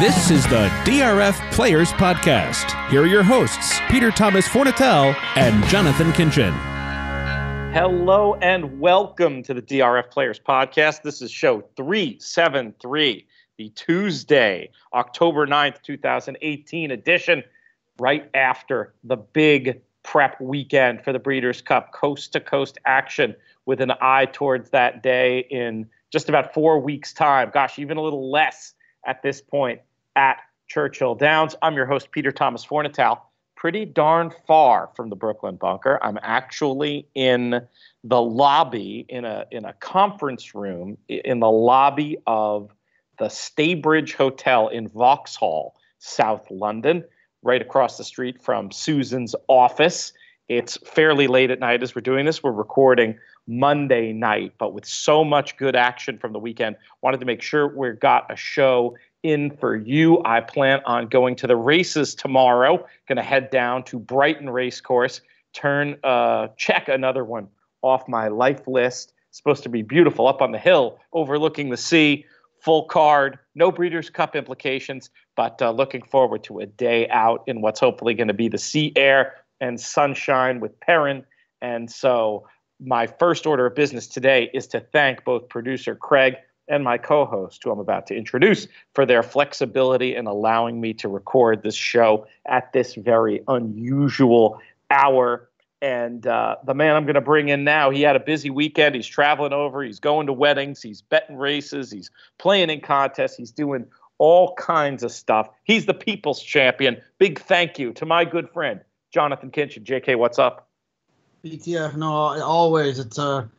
This is the DRF Players Podcast. Here are your hosts, Peter Thomas Fornatel and Jonathan Kinchin. Hello and welcome to the DRF Players Podcast. This is show 373, the Tuesday, October 9th, 2018 edition, right after the big prep weekend for the Breeders' Cup, coast-to-coast action with an eye towards that day in just about 4 weeks' time. Gosh, even a little less at this point at Churchill Downs. I'm your host, Peter Thomas Fornatal, pretty darn far from the Brooklyn bunker. I'm actually in the lobby, in a conference room, in the lobby of the Staybridge Hotel in Vauxhall, South London, right across the street from Susan's office. It's fairly late at night as we're doing this. We're recording Monday night, but with so much good action from the weekend, wanted to make sure we got a show in for you. I plan on going to the races tomorrow. Going to head down to Brighton Racecourse, check another one off my life list. Supposed to be beautiful up on the hill, overlooking the sea. Full card, no Breeders' Cup implications, but looking forward to a day out in what's hopefully going to be the sea air and sunshine with Perrin. And so my first order of business today is to thank both producer Craig and my co-host, who I'm about to introduce, for their flexibility in allowing me to record this show at this very unusual hour. And the man I'm going to bring in now, he had a busy weekend. He's traveling over. He's going to weddings. He's betting races. He's playing in contests. He's doing all kinds of stuff. He's the people's champion. Big thank you to my good friend, Jonathan Kinchin. JK, what's up? PTF, no, always. It's a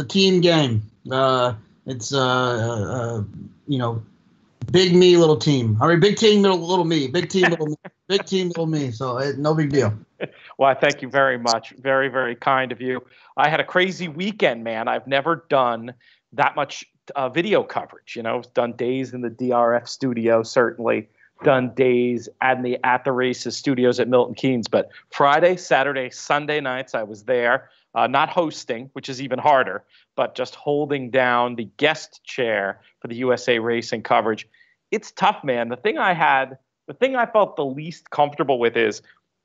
team game. Big me, little team. I mean, big team, little me. Big team, little me. Big team, little me. So no big deal. Well, I thank you very much. Very, very kind of you. I had a crazy weekend, man. I've never done that much video coverage. You know, done days in the DRF studio, certainly. Done days at the races studios at Milton Keynes. But Friday, Saturday, Sunday nights, I was there. Not hosting, which is even harder, but just holding down the guest chair for the USA Racing coverage. It's tough, man. The thing I felt the least comfortable with is,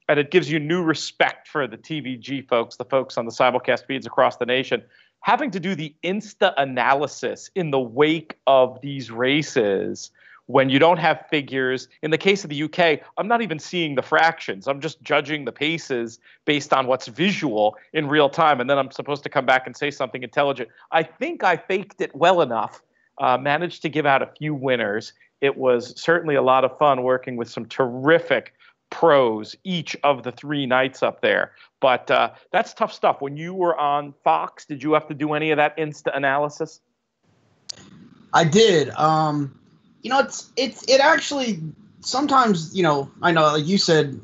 and it gives you new respect for the TVG folks, the folks on the simulcast feeds across the nation, having to do the Insta analysis in the wake of these races when you don't have figures. In the case of the UK, I'm not even seeing the fractions. I'm just judging the paces based on what's visual in real time, and then I'm supposed to come back and say something intelligent. I think I faked it well enough, managed to give out a few winners. It was certainly a lot of fun working with some terrific pros each of the 3 nights up there. But that's tough stuff. When you were on Fox, did you have to do any of that Insta analysis? I did. It actually sometimes, I know, like you said,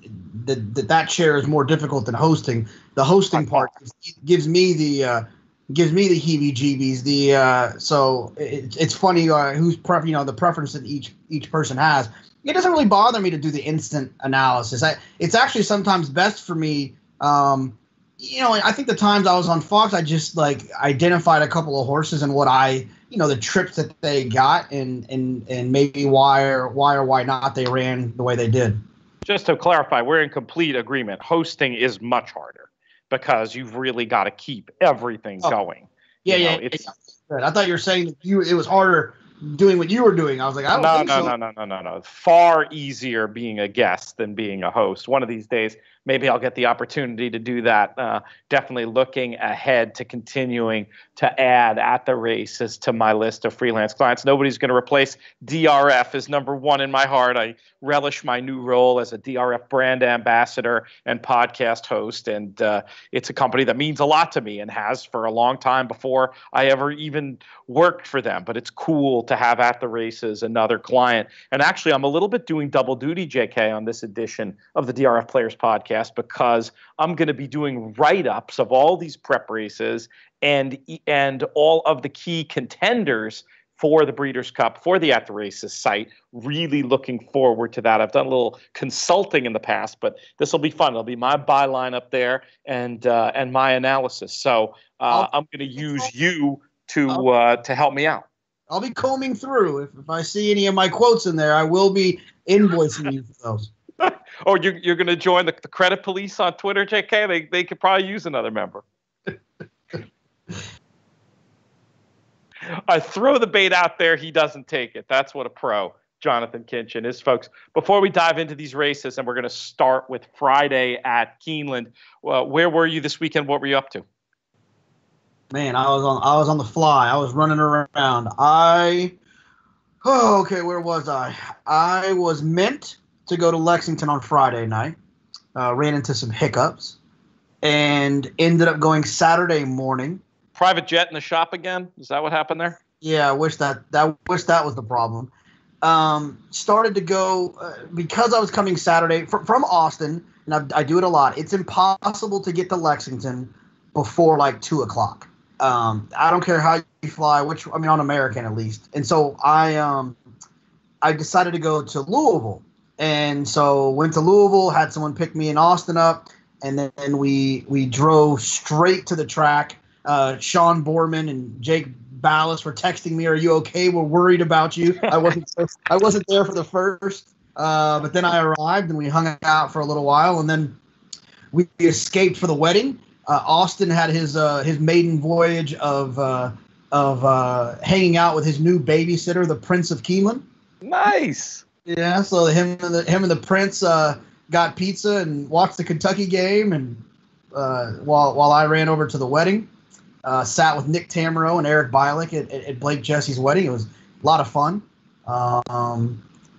that chair is more difficult than hosting. The hosting part gives me the heebie-jeebies. So it's funny the preference that each person has. It doesn't really bother me to do the instant analysis. It's actually sometimes best for me. I think the times I was on Fox, I just identified a couple of horses and what the trips that they got and maybe why or why not they ran the way they did. Just to clarify, we're in complete agreement. Hosting is much harder because you've really got to keep everything going. Yeah. I thought you were saying that it was harder doing what you were doing. I was like, I don't think so. No. Far easier being a guest than being a host. One of these days, maybe I'll get the opportunity to do that. Definitely looking ahead to continuing to add at the races to my list of freelance clients. Nobody's going to replace DRF as number one in my heart. I relish my new role as a DRF brand ambassador and podcast host. And it's a company that means a lot to me and has for a long time before I ever even worked for them. But it's cool to have at the races another client. And actually, I'm a little bit doing double duty, JK, on this edition of the DRF Players Podcast because I'm going to be doing write-ups of all these prep races and all of the key contenders for the Breeders' Cup, for the At the Races site. Really looking forward to that. I've done a little consulting in the past, but this will be fun. It'll be my byline up there and my analysis. So I'm going to use you to help me out. I'll be combing through. If I see any of my quotes in there, I will be invoicing you for those. Oh, you're going to join the credit police on Twitter, JK? They could probably use another member. I throw the bait out there. He doesn't take it. That's what a pro Jonathan Kinchin is, folks. Before we dive into these races, and we're going to start with Friday at Keeneland, where were you this weekend? What were you up to? Man, I was on the fly. I was running around. Where was I? I was meant to go to Lexington on Friday night. Ran into some hiccups and ended up going Saturday morning. Private jet in the shop again? Is that what happened there? Yeah, I wish that was the problem. Started to go because I was coming Saturday from Austin, and I do it a lot. It's impossible to get to Lexington before like 2:00. I don't care how you fly, on American at least. And so I decided to go to Louisville, and so went to Louisville, had someone pick me in Austin up, and then we drove straight to the track. Sean Borman and Jake Ballas were texting me, "Are you okay? We're worried about you." I wasn't there for the first, but then I arrived and we hung out for a little while, and then we escaped for the wedding. Austin had his maiden voyage of hanging out with his new babysitter, the Prince of Keeneland. Nice. Yeah, so him and the Prince got pizza and watched the Kentucky game, and while I ran over to the wedding. Sat with Nick Tamero and Eric Bialik at Blake Jesse's wedding. It was a lot of fun.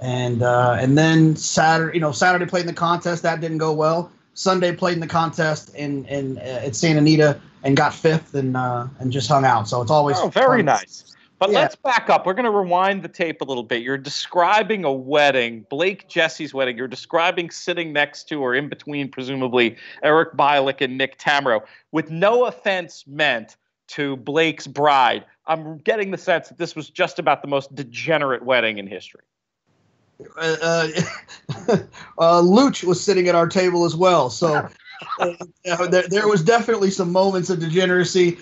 And then Saturday played in the contest. That didn't go well. Sunday played in the contest at Santa Anita and got fifth and just hung out. So it's always very fun. Nice. But Yeah. Let's back up. We're going to rewind the tape a little bit. You're describing a wedding, Blake Jesse's wedding. You're describing sitting next to or in between, presumably, Eric Bialik and Nick Tamero. With no offense meant to Blake's bride, I'm getting the sense that this was just about the most degenerate wedding in history. Luch was sitting at our table as well. So there was definitely some moments of degeneracy.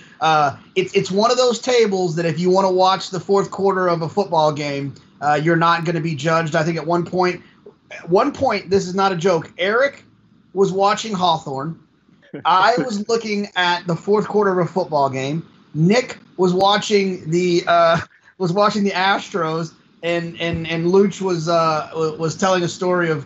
It's one of those tables that if you want to watch the fourth quarter of a football game, you're not going to be judged. I think at one point, this is not a joke, Eric was watching Hawthorne. I was looking at the fourth quarter of a football game. Nick was watching the Astros, and Luch was telling a story of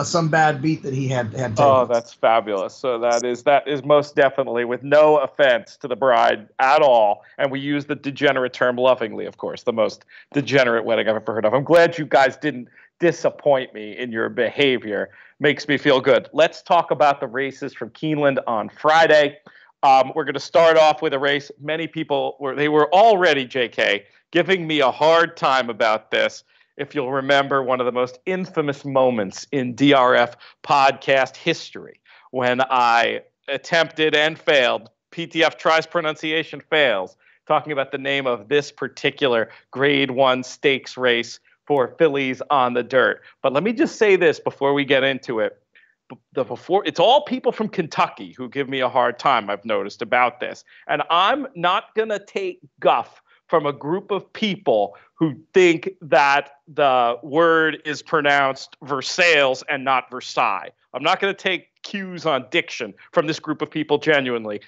some bad beat that he had taken. Oh, that's fabulous. So that is most definitely, with no offense to the bride at all, and we use the degenerate term lovingly, of course, the most degenerate wedding I've ever heard of. I'm glad you guys didn't disappoint me in your behavior. Makes me feel good. Let's talk about the races from Keeneland on Friday. We're going to start off with a race. Many people were already, JK, giving me a hard time about this. If you'll remember, one of the most infamous moments in DRF podcast history, when I attempted and failed, PTF tries, pronunciation fails, talking about the name of this particular Grade 1 stakes race for fillies on the dirt. But let me just say this before we get into it. It's all people from Kentucky who give me a hard time, I've noticed, about this. And I'm not going to take guff from a group of people who think that the word is pronounced Versailles and not Versailles. I'm not going to take cues on diction from this group of people genuinely.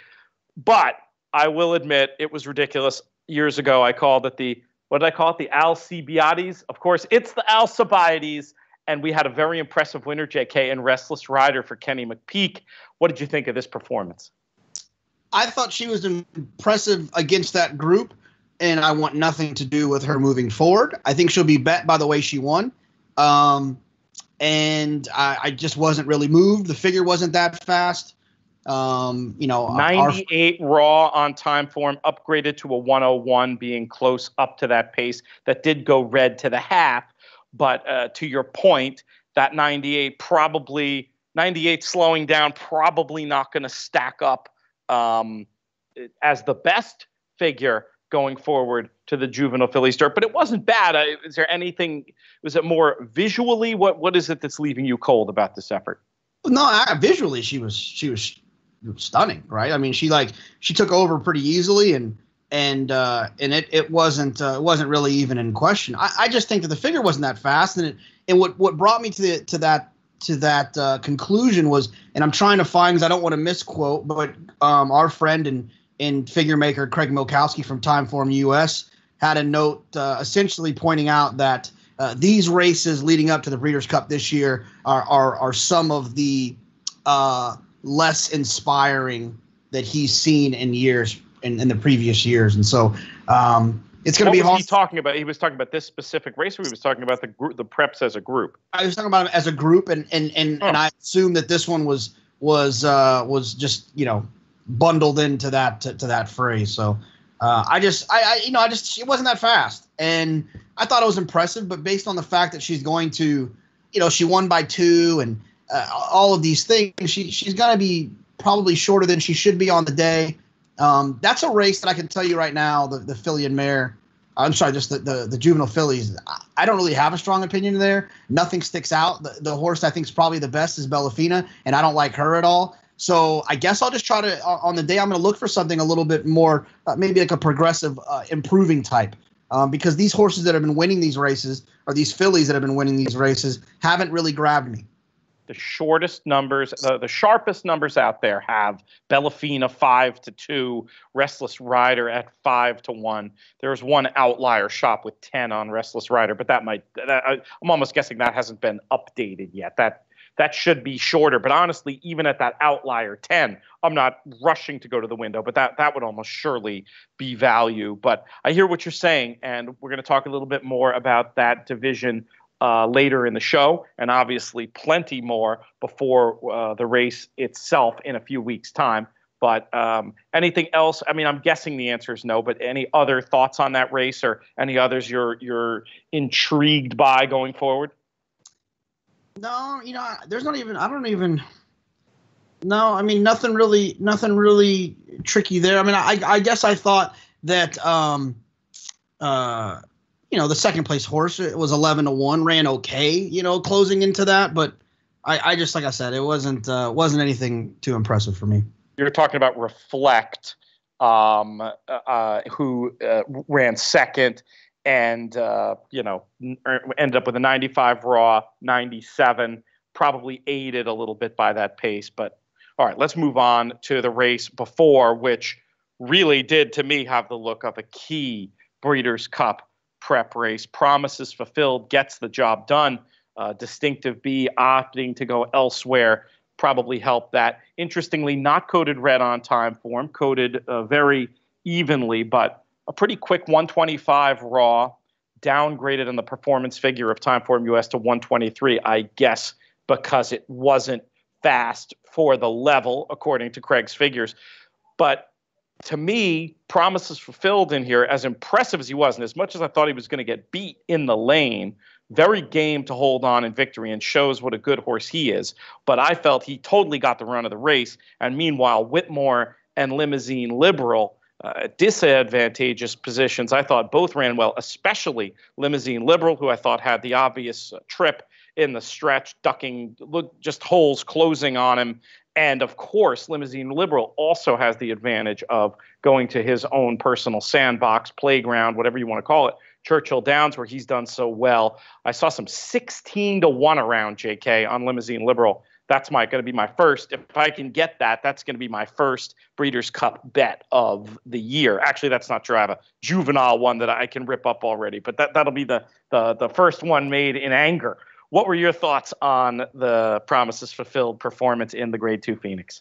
But I will admit it was ridiculous. Years ago, I called it the Alcibiades? Of course, it's the Alcibiades. And we had a very impressive winner, JK, and Restless Rider for Kenny McPeak. What did you think of this performance? I thought she was impressive against that group, and I want nothing to do with her moving forward. I think she'll be bet by the way she won. And I just wasn't really moved. The figure wasn't that fast. 98 raw on time form, upgraded to a 101, being close up to that pace. That did go red to the half. But to your point, that 98 slowing down, probably not going to stack up as the best figure going forward to the juvenile fillies dirt. But it wasn't bad. Is there anything? Was it more visually? What is it that's leaving you cold about this effort? No, visually she was stunning, right? I mean, she took over pretty easily, and it wasn't really even in question. I just think that the figure wasn't that fast, and what brought me to that conclusion was, and I'm trying to find, because I don't want to misquote, but our friend and figure maker Craig Milkowski from Timeform US had a note essentially pointing out that these races leading up to the Breeders' Cup this year are some of the less inspiring that he's seen in years in the previous years, and so it's going to be hard. What was he talking about? He was talking about this specific race, or he was talking about the preps as a group? I was talking about them as a group, and I assume that this one was just bundled into that phrase. So it wasn't that fast, and I thought it was impressive. But based on the fact that she's going to, she won by 2, and all of these things, she's going to be probably shorter than she should be on the day. That's a race that I can tell you right now, the filly and mare. I'm sorry, just the juvenile fillies. I don't really have a strong opinion there. Nothing sticks out. The horse I think is probably the best is Bellafina, and I don't like her at all. So I guess I'll just try to, on the day, I'm going to look for something a little bit more, maybe like a progressive, improving type. Because these horses that have been winning these races, or these fillies that have been winning these races, haven't really grabbed me. The shortest numbers, the sharpest numbers out there have Bellafina 5-2, Restless Rider at 5-1. There's one outlier shop with 10 on Restless Rider, but I'm almost guessing that hasn't been updated yet. That should be shorter, but honestly, even at that outlier 10, I'm not rushing to go to the window, but that would almost surely be value. But I hear what you're saying, and we're going to talk a little bit more about that division later in the show, and obviously plenty more before the race itself in a few weeks' time. But anything else? I mean, I'm guessing the answer is no, but any other thoughts on that race, or any others you're intrigued by going forward? No, there's not even. I don't even. No, I mean nothing really tricky there. I mean, I guess I thought that the second place horse, it was 11-1, ran okay, closing into that, but I just, like I said, it wasn't anything too impressive for me. You're talking about Reflect, who ran second and ended up with a 95 raw, 97, probably aided a little bit by that pace. But all right, let's move on to the race before, which really did to me have the look of a key Breeders' Cup prep race. Promises Fulfilled gets the job done. Distinctive B opting to go elsewhere probably helped that. Interestingly, not coded red on Timeform, coded very evenly, but a pretty quick 125 raw, downgraded in the performance figure of Timeform US to 123, I guess, because it wasn't fast for the level, according to Craig's figures. But to me, Promises Fulfilled in here, as impressive as he was, and as much as I thought he was going to get beat in the lane, very game to hold on in victory and shows what a good horse he is. But I felt he totally got the run of the race. And meanwhile, Whitmore and Limousine Liberal, disadvantageous positions, I thought both ran well, especially Limousine Liberal, who I thought had the obvious trip in the stretch, ducking, just holes closing on him. And of course, Limousine Liberal also has the advantage of going to his own personal sandbox, playground, whatever you want to call it, Churchill Downs, where he's done so well. I saw some 16-1 around JK on Limousine Liberal. That's going to be my first. If I can get that, that's going to be my first Breeders' Cup bet of the year. Actually, that's not true. I have a juvenile one that I can rip up already, but that'll be the first one made in anger. What were your thoughts on the Promises Fulfilled performance in the Grade 2 Phoenix?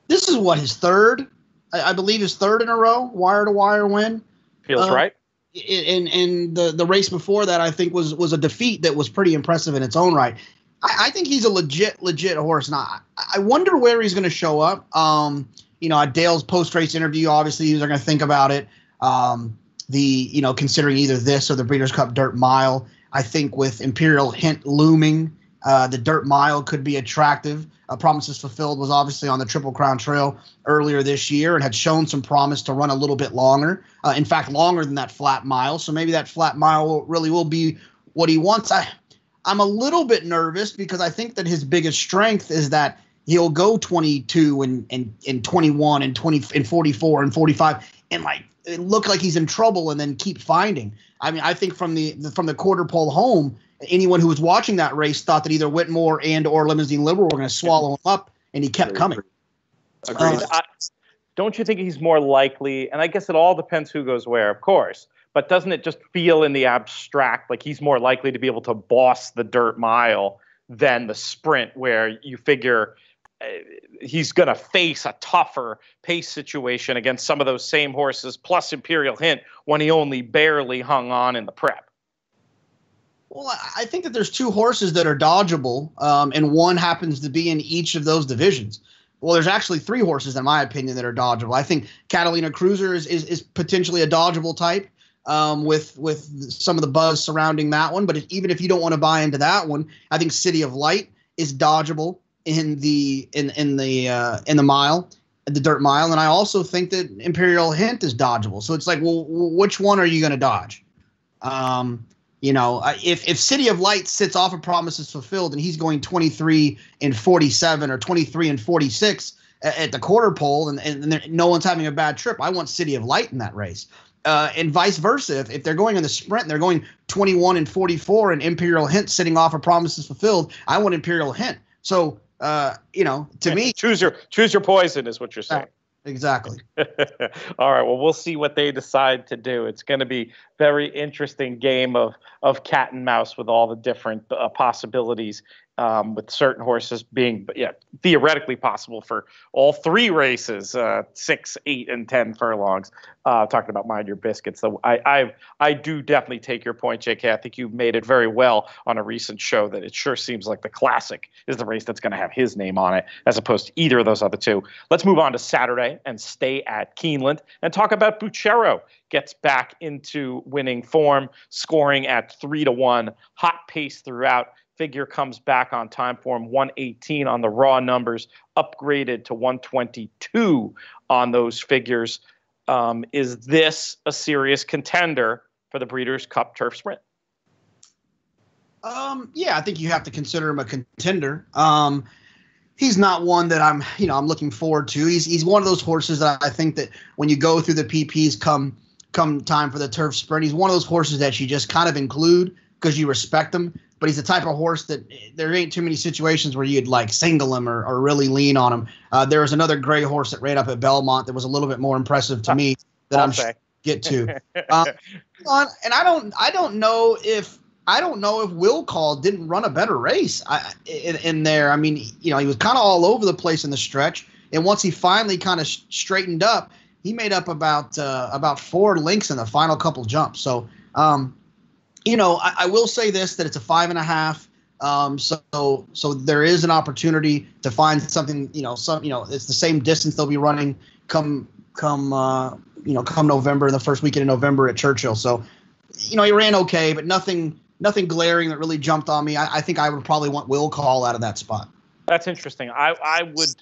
This is his third, I believe his third in a row, wire-to-wire win. Feels right. And the race before that, I think, was a defeat that was pretty impressive in its own right. I think he's a legit horse. Now, I wonder where he's going to show up. At Dale's post-race interview, obviously, he was going to think about it. Considering either this or the Breeders' Cup Dirt Mile, I think with Imperial Hint looming, the Dirt Mile could be attractive. Promises Fulfilled was obviously on the Triple Crown Trail earlier this year and had shown some promise to run a little bit longer. In fact, longer than that flat mile. So maybe that flat mile will be what he wants. I'm a little bit nervous because I think that his biggest strength is that he'll go 22 and 21 and 20 and 44 and 45 and like it look like he's in trouble and then keep finding. I mean, I think from the quarter pole home, anyone who was watching that race thought that either Whitmore and or Limousine Liberal were going to swallow him up, and he kept coming. Agreed. Don't you think he's more likely, and I guess it all depends who goes where, of course, but doesn't it just feel in the abstract like he's more likely to be able to boss the dirt mile than the sprint, where you figure he's going to face a tougher pace situation against some of those same horses, plus Imperial Hint, when he only barely hung on in the prep? Well, I think that there's two horses that are dodgeable, and one happens to be in each of those divisions. Well, there's actually three horses, in my opinion, that are dodgeable. I think Catalina Cruiser is potentially a dodgeable type with some of the buzz surrounding that one. But even if you don't want to buy into that one, I think City of Light is dodgeable in the mile, the dirt mile, and I also think that Imperial Hint is dodgeable. So it's like, well, which one are you going to dodge? If City of Light sits off of Promises Fulfilled and he's going 23 and 47 or 23 and 46 at the quarter pole and no one's having a bad trip, I want City of Light in that race. And vice versa. If they're going in the sprint and they're going 21 and 44 and Imperial Hint sitting off of Promises Fulfilled, I want Imperial Hint. So, to me, choose your poison is what you're saying. Exactly. All right. Well, we'll see what they decide to do. It's going to be very interesting game of cat and mouse with all the different possibilities, with certain horses being theoretically possible for all three races, 6, 8, and 10 furlongs. Talking about Mind Your Biscuits. So I do definitely take your point, JK. I think you've made it very well on a recent show that it sure seems like the Classic is the race that's going to have his name on it, as opposed to either of those other two. Let's move on to Saturday and stay at Keeneland and talk about Buchero. Gets back into winning form, scoring at 3-1, hot pace throughout. Figure comes back on time form, 118 on the raw numbers, upgraded to 122 on those figures. Is this a serious contender for the Breeders' Cup Turf Sprint? Yeah, I think you have to consider him a contender. He's not one that I'm looking forward to. He's one of those horses that I think that when you go through the PPs come time for the turf sprint, he's one of those horses that you just kind of include because you respect him. But he's the type of horse that there ain't too many situations where you'd like single him or really lean on him. There was another gray horse that ran up at Belmont that was a little bit more impressive to me that I'm sure get to. And I don't know if Will Call didn't run a better race in there. I mean, he was kind of all over the place in the stretch, and once he finally kind of straightened up, he made up about 4 lengths in the final couple jumps. So, I will say this, that it's a 5.5. So there is an opportunity to find something. It's the same distance they'll be running come November, the first weekend in November at Churchill. So, he ran okay, but nothing glaring that really jumped on me. I think I would probably want Will Call out of that spot. That's interesting. I would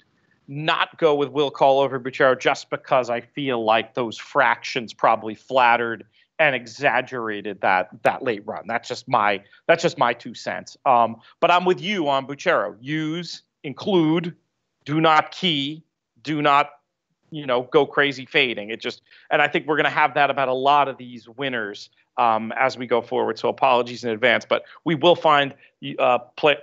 not go with Will Call over Buchero just because I feel like those fractions probably flattered and exaggerated that late run. That's just my 2 cents. But I'm with you on Buchero. Use, include, do not key, do not go crazy fading. And I think we're going to have that about a lot of these winners as we go forward. So apologies in advance, but we will find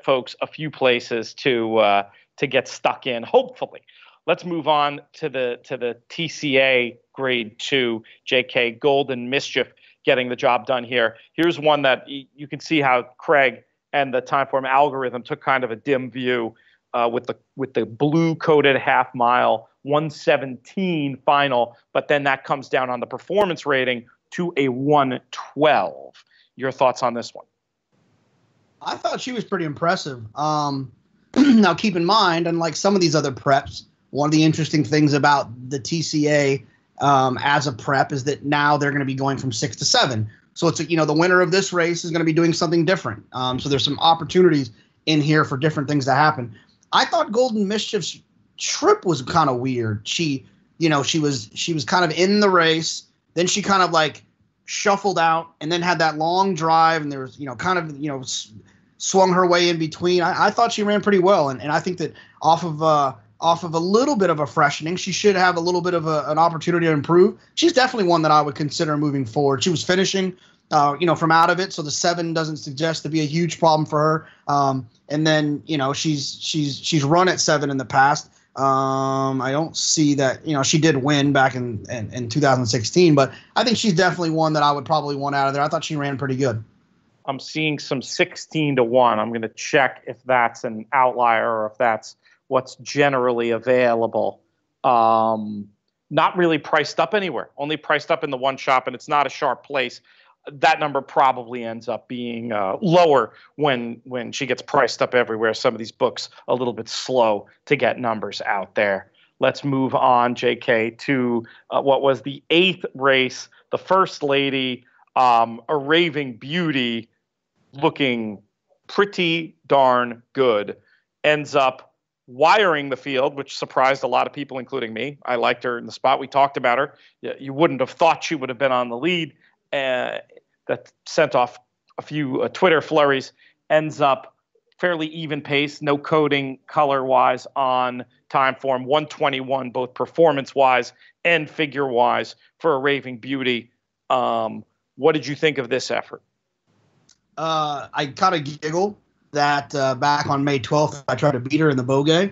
folks a few places to get stuck in, hopefully. Let's move on to the TCA Grade 2, JK, Golden Mischief getting the job done here. Here's one that you can see how Craig and the Timeform algorithm took kind of a dim view with the blue-coded half mile, 117 final, but then that comes down on the performance rating to a 112. Your thoughts on this one? I thought she was pretty impressive. Now, keep in mind, unlike some of these other preps, one of the interesting things about the TCA as a prep is that now they're going to be going from 6 to 7. So it's the winner of this race is going to be doing something different. So there's some opportunities in here for different things to happen. I thought Golden Mischief's trip was kind of weird. She was kind of in the race, then she kind of like shuffled out and then had that long drive, and there was swung her way in between. I thought she ran pretty well, and I think that off of a little bit of a freshening, she should have a little bit of an opportunity to improve. She's definitely one that I would consider moving forward. She was finishing, from out of it, so the 7 doesn't suggest to be a huge problem for her. And then, she's run at 7 in the past. I don't see that, she did win back in 2016, but I think she's definitely one that I would probably want out of there. I thought she ran pretty good. I'm seeing some 16-1. I'm going to check if that's an outlier or if that's what's generally available. Not really priced up anywhere, only priced up in the one shop, and it's not a sharp place. That number probably ends up being lower when she gets priced up everywhere. Some of these books a little bit slow to get numbers out there. Let's move on, JK, to what was the 8th race. The First Lady, a raving beauty, looking pretty darn good, ends up wiring the field, which surprised a lot of people, including me. I liked her in the spot. We talked about her. You wouldn't have thought she would have been on the lead. That sent off a few Twitter flurries, ends up fairly even pace, no coding color-wise on time form, 121 both performance-wise and figure-wise for a raving beauty. What did you think of this effort? I kind of giggle that back on May 12th, I tried to beat her in the Bogey.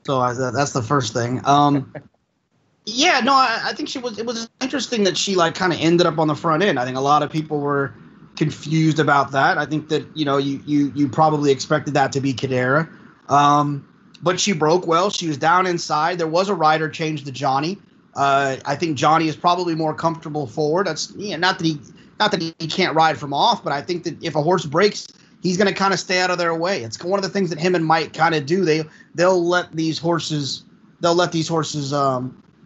So that's the first thing. Yeah, no, I think it was interesting that she kind of ended up on the front end. I think a lot of people were confused about that. I think that, you probably expected that to be Cadera. But she broke well. She was down inside. There was a rider change to Johnny. I think Johnny is probably more comfortable forward. That's not that he can't ride from off, but I think that if a horse breaks, he's going to kind of stay out of their way. It's one of the things that him and Mike kind of do. They'll let these horses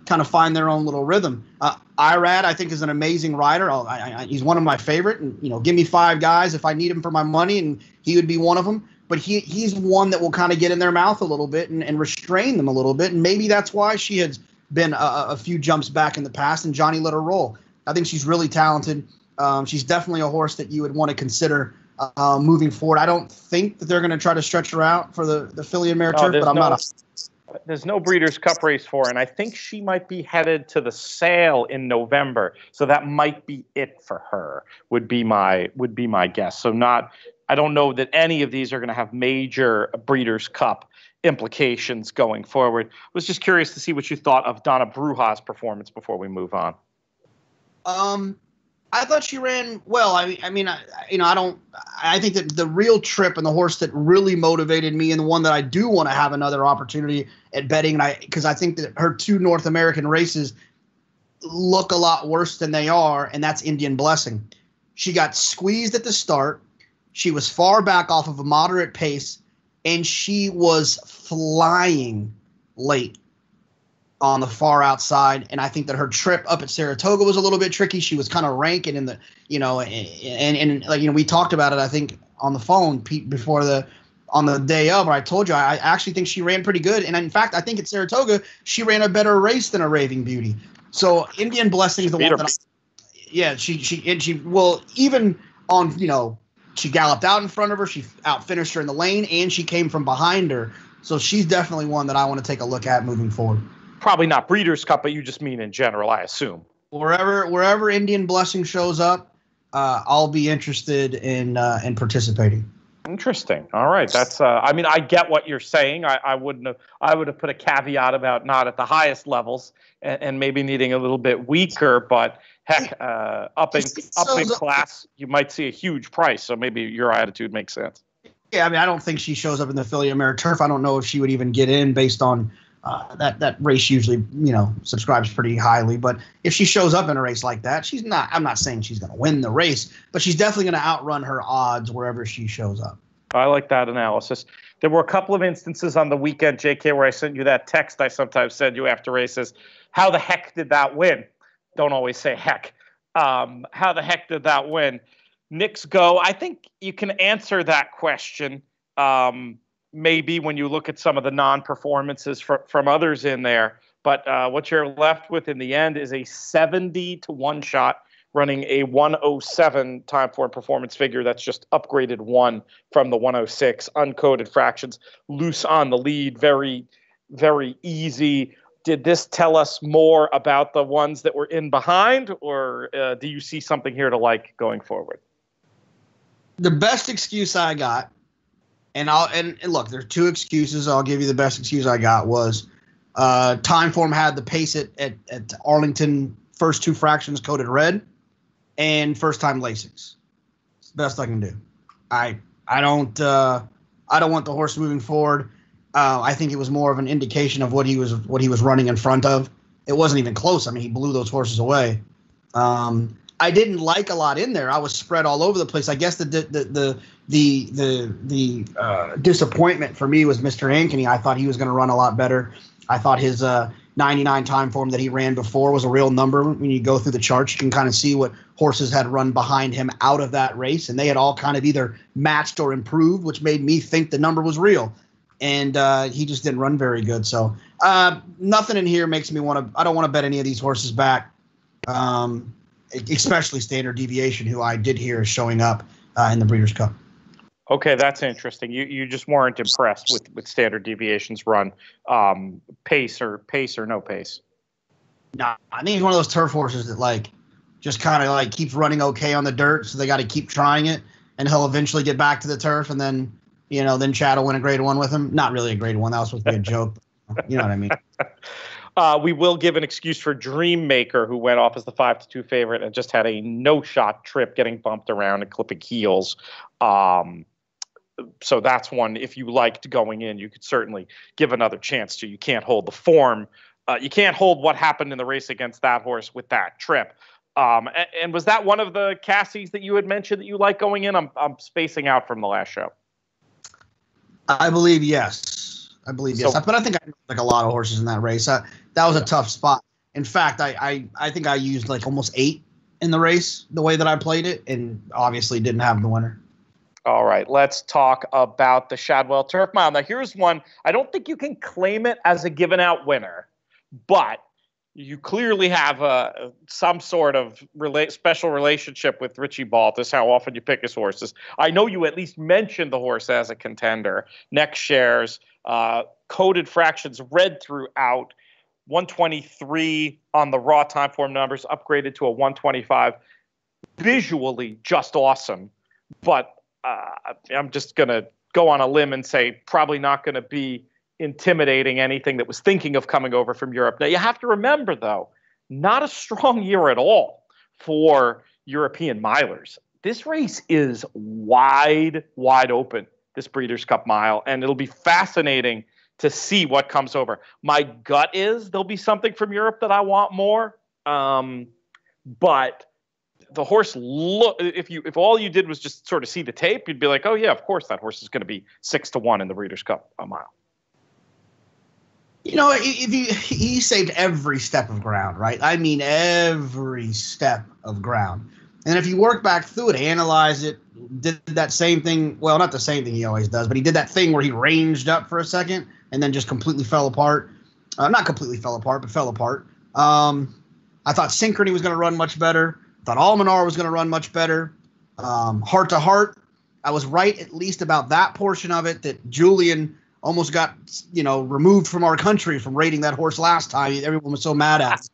kind of find their own little rhythm. Irad, I think, is an amazing rider. He's one of my favorite. And give me 5 guys if I need him for my money, and he would be one of them. But he's one that will kind of get in their mouth a little bit and restrain them a little bit. And maybe that's why she has been a few jumps back in the past, and Johnny let her roll. I think she's really talented. She's definitely a horse that you would want to consider moving forward. I don't think that they're going to try to stretch her out for the Filly and Mare Turf, but I'm not. There's no Breeders' Cup race for her, and I think she might be headed to the Sale in November, so that might be it for her. Would be my guess. So I don't know that any of these are going to have major Breeders' Cup implications going forward. Was just curious to see what you thought of Donna Bruja's performance before we move on. I thought she ran well. I think that the real trip and the horse that really motivated me, and the one that I do want to have another opportunity at betting, because I think that her 2 North American races look a lot worse than they are, and that's Indian Blessing. She got squeezed at the start. She was far back off of a moderate pace, and she was flying late on the far outside. And I think that her trip up at Saratoga was a little bit tricky. She was kind of ranking in the, we talked about it, I think, on the phone, Pete, on the day of, where I told you, I actually think she ran pretty good. And in fact, I think at Saratoga, she ran a better race than a Raving Beauty. So Indian Blessing is the one that she well, even on, she galloped out in front of her, she out-finished her in the lane, and she came from behind her. So she's definitely one that I want to take a look at moving forward. Probably not Breeders' Cup, but you just mean in general, I assume. Wherever Indian Blessing shows up, I'll be interested in participating. Interesting. All right, that's. I get what you're saying. I would have put a caveat about not at the highest levels and maybe needing a little bit weaker. But heck, up in class, you might see a huge price. So maybe your attitude makes sense. Yeah, I don't think she shows up in the Filly and Mare Turf. I don't know if she would even get in based on. That race usually, subscribes pretty highly. But if she shows up in a race like that, I'm not saying she's going to win the race, but she's definitely going to outrun her odds wherever she shows up. I like that analysis. There were a couple of instances on the weekend, JK, where I sent you that text I sometimes send you after races. How the heck did that win? Don't always say heck. How the heck did that win? Knicks Go. I think you can answer that question. Maybe when you look at some of the non-performances from others in there. But what you're left with in the end is a 70-1 shot running a 107 time form performance figure. That's just upgraded 1 from the 106. Uncoded fractions, loose on the lead, very, very easy. Did this tell us more about the ones that were in behind, or do you see something here to like going forward? The best excuse I got, and look, there's 2 excuses. I'll give you the best excuse I got was time form had the pace at Arlington, first 2 fractions coded red, and first time Lasix. It's the best I can do. I don't want the horse moving forward. I think it was more of an indication of what he was running in front of. It wasn't even close. I mean, he blew those horses away. I didn't like a lot in there. I was spread all over the place. I guess the disappointment for me was Mr. Ankeny. I thought he was going to run a lot better. I thought his 99 time form that he ran before was a real number. When you go through the charts, you can kind of see what horses had run behind him out of that race, and they had all kind of either matched or improved, which made me think the number was real. And he just didn't run very good. So nothing in here makes me want to – I don't want to bet any of these horses back, especially Standard Deviation, who I did hear is showing up in the Breeders' Cup. Okay, that's interesting. You just weren't impressed with Standard Deviation's run, pace or no pace. No, I think he's one of those turf horses that like just kind of like keeps running okay on the dirt, so they got to keep trying it, and he'll eventually get back to the turf, and then Chad will win a grade 1 with him. Not really a grade 1. That was supposed to be a joke. You know what I mean? We will give an excuse for Dreammaker, who went off as the 5-2 favorite and just had a no-shot trip, getting bumped around and clipping heels. So that's one, if you liked going in, you could certainly give another chance to. You can't hold the form. You can't hold what happened in the race against that horse with that trip. And was that one of the Cassies that you had mentioned that you like going in? I'm spacing out from the last show. I believe yes. But I think I like a lot of horses in that race. That was a tough spot. In fact, I think I used like almost 8 in the race the way that I played it, and obviously didn't have the winner. All right, let's talk about the Shadwell Turf Mile. Now, here's one. I don't think you can claim it as a given out winner, but you clearly have some sort of special relationship with Richie Baltas, how often you pick his horses. I know you at least mentioned the horse as a contender. Next shares, coded fractions read throughout, 123 on the raw time form numbers, upgraded to a 125. Visually, just awesome. But I'm just going to go on a limb and say probably not going to be intimidating anything that was thinking of coming over from Europe. Now, you have to remember, though, not a strong year at all for European milers. This race is wide open, this Breeders' Cup Mile, and it'll be fascinating to see what comes over. My gut is there'll be something from Europe that I want more, but the horse if all you did was just sort of see the tape, you'd be like, oh yeah, of course that horse is going to be 6-1 in the Breeders' Cup Mile. He saved every step of ground, right? I mean, every step of ground. And if you work back through it, analyze it, did that same thing. Well, not the same thing he always does, but he did that thing where he ranged up for a second and then just completely fell apart. Not completely fell apart, but fell apart. I thought Synchrony was going to run much better. I thought Almanar was going to run much better. Heart to Heart, I was right at least about that portion of it, that Julian almost got, removed from our country from rating that horse last time. Everyone was so mad at him.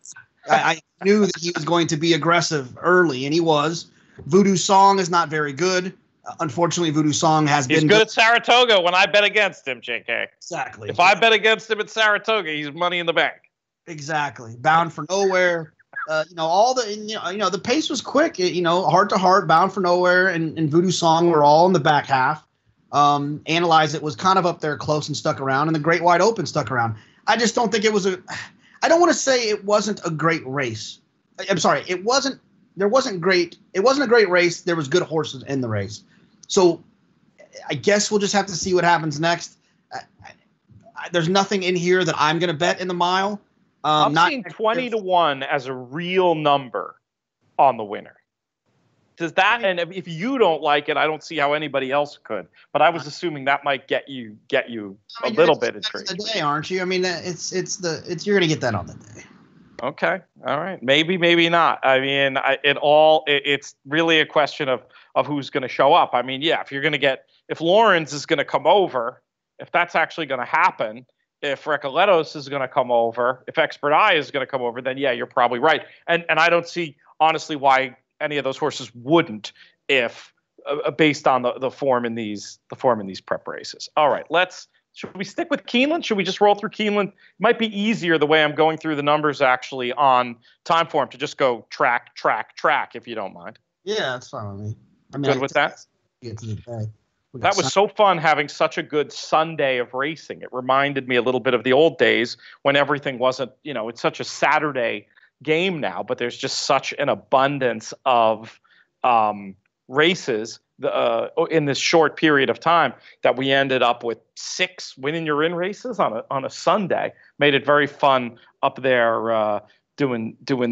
I knew that he was going to be aggressive early, and he was. Voodoo Song is not very good. Unfortunately, Voodoo Song has been good at Saratoga when I bet against him, JK. Exactly. If I bet against him at Saratoga, he's money in the bank. Exactly. Bound for Nowhere. The pace was quick. Heart to Heart, Bound for Nowhere, and Voodoo Song were all in the back half. Analyze It was kind of up there close and stuck around, and the Great Wide Open stuck around. I just don't think it was I don't want to say it wasn't a great race. I'm sorry, it wasn't a great race. There was good horses in the race. So I guess we'll just have to see what happens next. There's nothing in here that I'm going to bet in the mile. I'm seeing 20-1 as a real number on the winner. Does that, and if you don't like it, I don't see how anybody else could. But I was assuming that might get you a little bit intrigued. It's the day, aren't you? I mean, it's you're going to get that on the day. Okay. All right. Maybe, maybe not. I mean, it's really a question of who's going to show up. I mean, yeah, if Lawrence is going to come over, if that's actually going to happen, if Recoletos is going to come over, if Expert Eye is going to come over, then yeah, you're probably right. And I don't see honestly why any of those horses wouldn't if based on the form in these prep races. All right, should we stick with Keeneland? Should we just roll through Keeneland? It might be easier the way I'm going through the numbers actually on time form to just go track, if you don't mind. Yeah, that's fine with me. I mean, good with that? Get to the day. That was so fun having such a good Sunday of racing. It reminded me a little bit of the old days when everything wasn't, it's such a Saturday game now, but there's just such an abundance of races in this short period of time that we ended up with 6 win-in-your-in races on a Sunday. Made it very fun up there doing the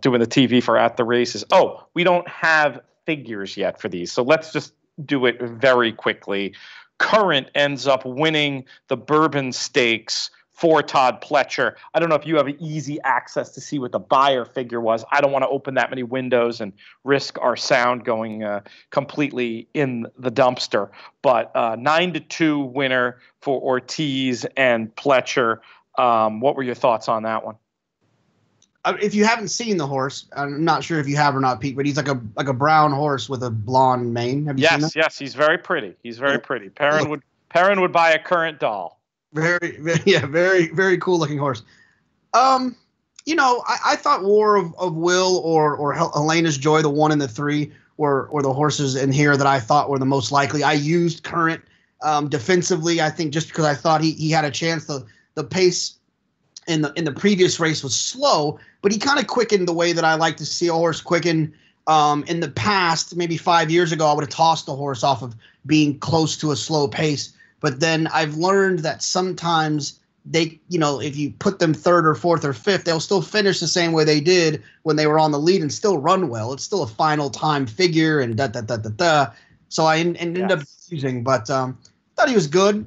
TV for At the Races. Oh, we don't have figures yet for these, so let's just do it very quickly. Current ends up winning the Bourbon Stakes for Todd Pletcher. I don't know if you have easy access to see what the buyer figure was. I don't want to open that many windows and risk our sound going completely in the dumpster. But 9-2 winner for Ortiz and Pletcher. What were your thoughts on that one? If you haven't seen the horse, I'm not sure if you have or not, Pete, but he's like a brown horse with a blonde mane. Have you seen that? Yes, he's very pretty. Perrin would buy a Current doll. Very, very cool looking horse. I thought War of Will or Helena's Joy, the 1 and the 3, were the horses in here that I thought were the most likely. I used Current defensively, I think, just because I thought he had a chance. The pace in the previous race was slow, but he kind of quickened the way that I like to see a horse quicken. In the past, maybe 5 years ago, I would have tossed the horse off of being close to a slow pace. But then I've learned that sometimes they, if you put them 3rd or 4th or 5th, they'll still finish the same way they did when they were on the lead and still run well. It's still a final time figure and So I ended up using, but thought he was good.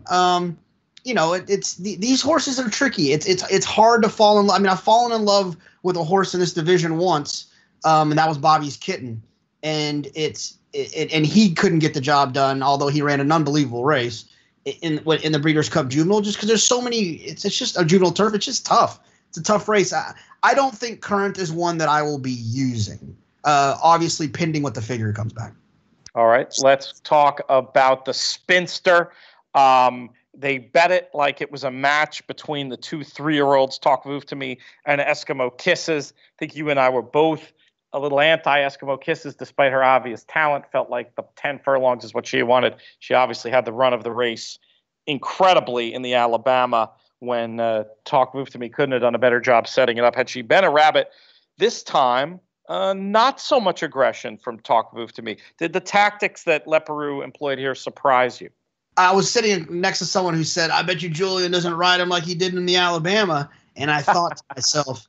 These horses are tricky. It's hard to fall in love. I mean, I've fallen in love with a horse in this division once, and that was Bobby's Kitten, and and he couldn't get the job done, although he ran an unbelievable race in the Breeders' Cup Juvenile, just because there's so many. It's just a juvenile turf. It's just tough. It's a tough race. I don't think Current is one that I will be using. Obviously, pending what the figure comes back. All right, let's talk about the Spinster. They bet it like it was a match between the 2 3-year-olds, Talk Move to Me and Eskimo Kisses. I think you and I were both a little anti-Eskimo Kisses, despite her obvious talent. Felt like the 10 furlongs is what she wanted. She obviously had the run of the race incredibly in the Alabama when Talk Move to Me couldn't have done a better job setting it up. Had she been a rabbit this time, not so much aggression from Talk Move to Me. Did the tactics that Leparoux employed here surprise you? I was sitting next to someone who said, I bet you Julian doesn't ride him like he did in the Alabama. And I thought to myself,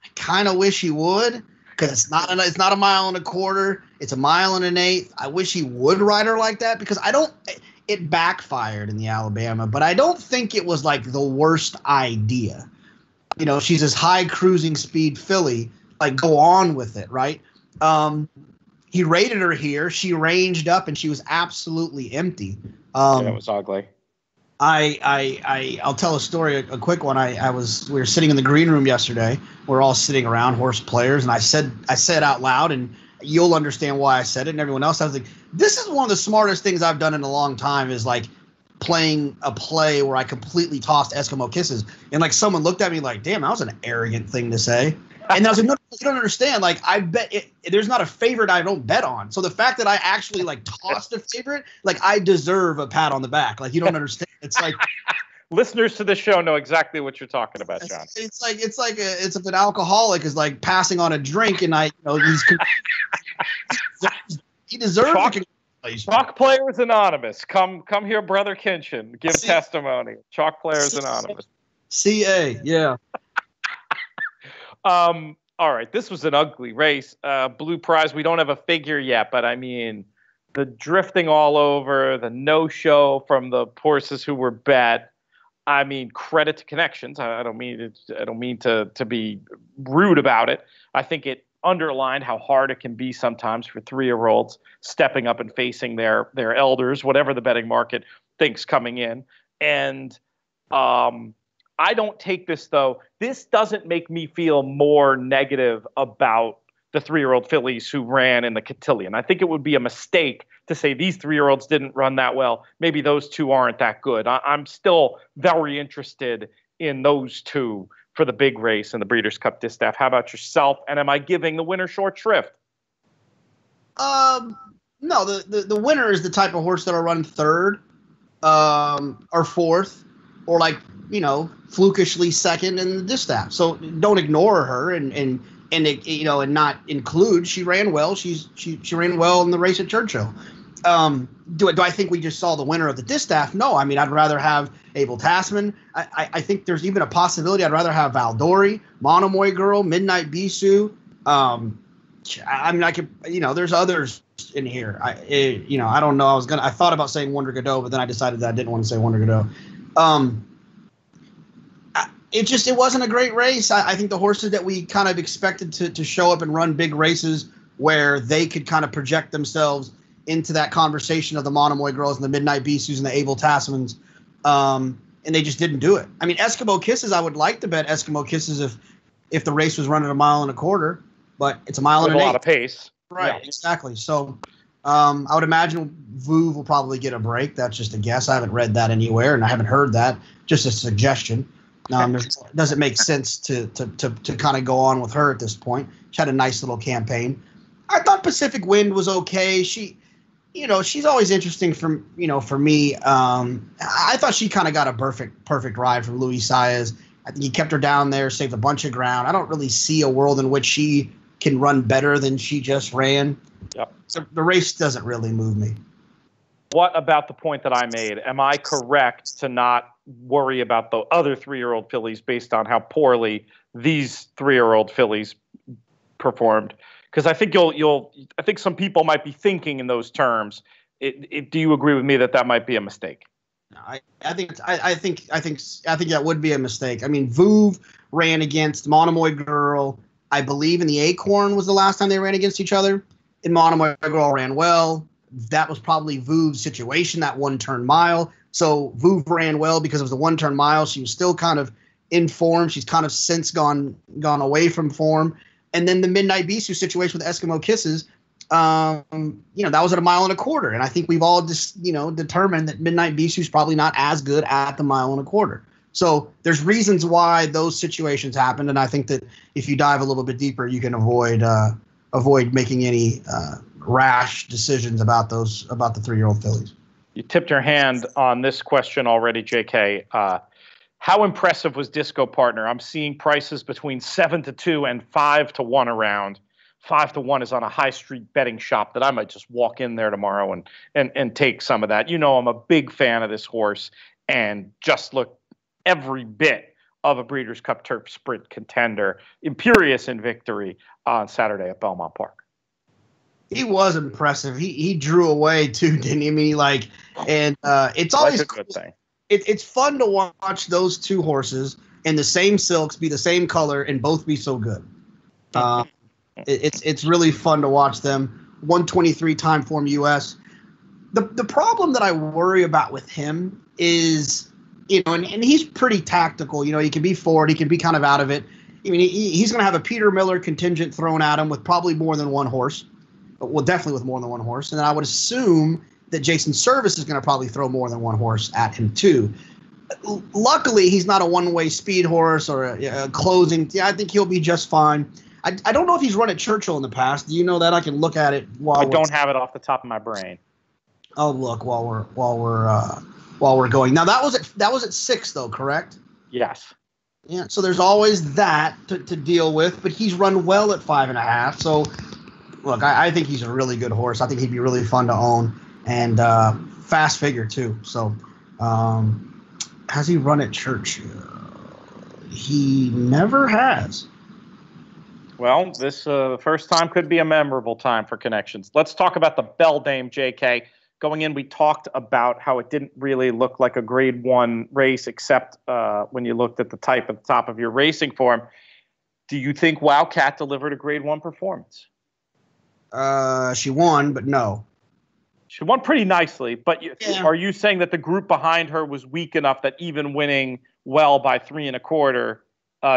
I kind of wish he would, because it's not a 1.25 miles. It's 1.1 miles. I wish he would ride her like that, because it backfired in the Alabama, but I don't think it was like the worst idea. She's this high cruising speed filly, like go on with it, right? He rated her here. She ranged up and she was absolutely empty. It was ugly. I'll tell a story, a quick one. We were sitting in the green room yesterday. We're all sitting around, horse players, and I said out loud, and you'll understand why I said it, and everyone else. I was like, this is one of the smartest things I've done in a long time, is like playing a play where I completely tossed Eskimo Kisses, and like someone looked at me like, damn, that was an arrogant thing to say. And I was like, no, you don't understand. Like, I bet there's not a favorite I don't bet on. So the fact that I actually like tossed a favorite, like I deserve a pat on the back. Like, you don't understand. It's like listeners to the show know exactly what you're talking about, John. It's if an alcoholic is like passing on a drink, and he deserves a congratulations. Chalk Players Anonymous. Come here, Brother Kinchin. Give testimony. Chalk Players Anonymous. CA, yeah. All right, this was an ugly race. Blue Prize, we don't have a figure yet, but I mean, the drifting all over, the no-show from the horses who were bet. I mean, credit to connections. I don't mean to be rude about it. I think it underlined how hard it can be sometimes for 3-year-olds stepping up and facing their elders, whatever the betting market thinks coming in. And I don't take this, though. This doesn't make me feel more negative about the 3-year-old fillies who ran in the cotillion. I think it would be a mistake to say these 3-year-olds didn't run that well. Maybe those two aren't that good. I'm still very interested in those two for the big race in the Breeders' Cup Distaff. How about yourself? And am I giving the winner short shrift? No, the winner is the type of horse that'll run third or fourth, or flukishly second in the distaff. So don't ignore her and not include. She ran well. She ran well in the race at Churchill. Do I think we just saw the winner of the distaff? No. I mean, I'd rather have Abel Tasman. I think there's even a possibility I'd rather have Valdori, Monomoy Girl, Midnight Bisou. There's others in here. I don't know. I thought about saying Wonder Godot, but then I decided that I didn't want to say Wonder Godot. It wasn't a great race. I think the horses that we kind of expected to show up and run big races where they could kind of project themselves into that conversation of the Monomoy Girls and the Midnight Bisous and the Abel Tasmans, and they just didn't do it. I mean, Eskimo Kisses, I would like to bet Eskimo Kisses if the race was running 1.25 miles, but it's 1.8 miles. A lot of pace. Right, yeah. Exactly. So I would imagine Vouv will probably get a break. That's just a guess. I haven't read that anywhere, and I haven't heard that. Just a suggestion. It doesn't make sense to kind of go on with her at this point. She had a nice little campaign. I thought Pacific Wind was okay. She's always interesting for me. I thought she kind of got a perfect ride from Luis Saez. I think he kept her down there, saved a bunch of ground. I don't really see a world in which she can run better than she just ran. Yep. So the race doesn't really move me. What about the point that I made? Am I correct to not worry about the other 3-year-old fillies based on how poorly these 3-year-old fillies performed? Because I think I think some people might be thinking in those terms. Do you agree with me that might be a mistake? I think that would be a mistake. I mean, Vouv ran against Monomoy Girl. I believe in the Acorn was the last time they ran against each other. And Monomoy Girl ran well. That was probably Vouv's situation, that 1-turn mile. So Vouv ran well because it was a 1-turn mile. She was still kind of in form. She's kind of since gone away from form. And then the Midnight Bisou situation with Eskimo Kisses, that was at 1.25 miles. And I think we've all just, determined that Midnight Bisou is probably not as good at the 1.25 miles. So there's reasons why those situations happened. And I think that if you dive a little bit deeper, you can avoid making any rash decisions about the 3-year-old fillies. You tipped your hand on this question already, JK. How impressive was Disco Partner? I'm seeing prices between 7-2 and 5-1 around. 5-1 is on a high street betting shop that I might just walk in there tomorrow and take some of that. I'm a big fan of this horse and just look every bit of a Breeders' Cup Turf Sprint contender. Imperious in victory on Saturday at Belmont Park. He was impressive. He drew away too, didn't he? I mean, it's always a good thing. It's fun to watch those two horses in the same silks be the same color and both be so good. It's really fun to watch them. 123 time form US. The problem that I worry about with him is, and he's pretty tactical. He can be forward, he can be kind of out of it. I mean, he's going to have a Peter Miller contingent thrown at him with probably more than one horse. Well, definitely with more than one horse. And then I would assume that Jason Service is going to probably throw more than one horse at him too. Luckily, he's not a one-way speed horse or a closing. Yeah, I think he'll be just fine. I don't know if he's run at Churchill in the past. Do you know that? I can look at it I don't have it off the top of my brain. I'll look while we're going. Now that was at 6 though, correct? Yes. Yeah. So there's always that to deal with, but he's run well at 5.5. So look, I think he's a really good horse. I think he'd be really fun to own and fast figure too. So has he run at Churchill? He never has. Well, this first time could be a memorable time for connections. Let's talk about the Beldame, JK. Going in, we talked about how it didn't really look like a grade 1 race, except when you looked at the type at the top of your racing form. Do you think Wildcat delivered a grade 1 performance? She won, but no. She won pretty nicely, but are you saying that the group behind her was weak enough that even winning well by 3 1/4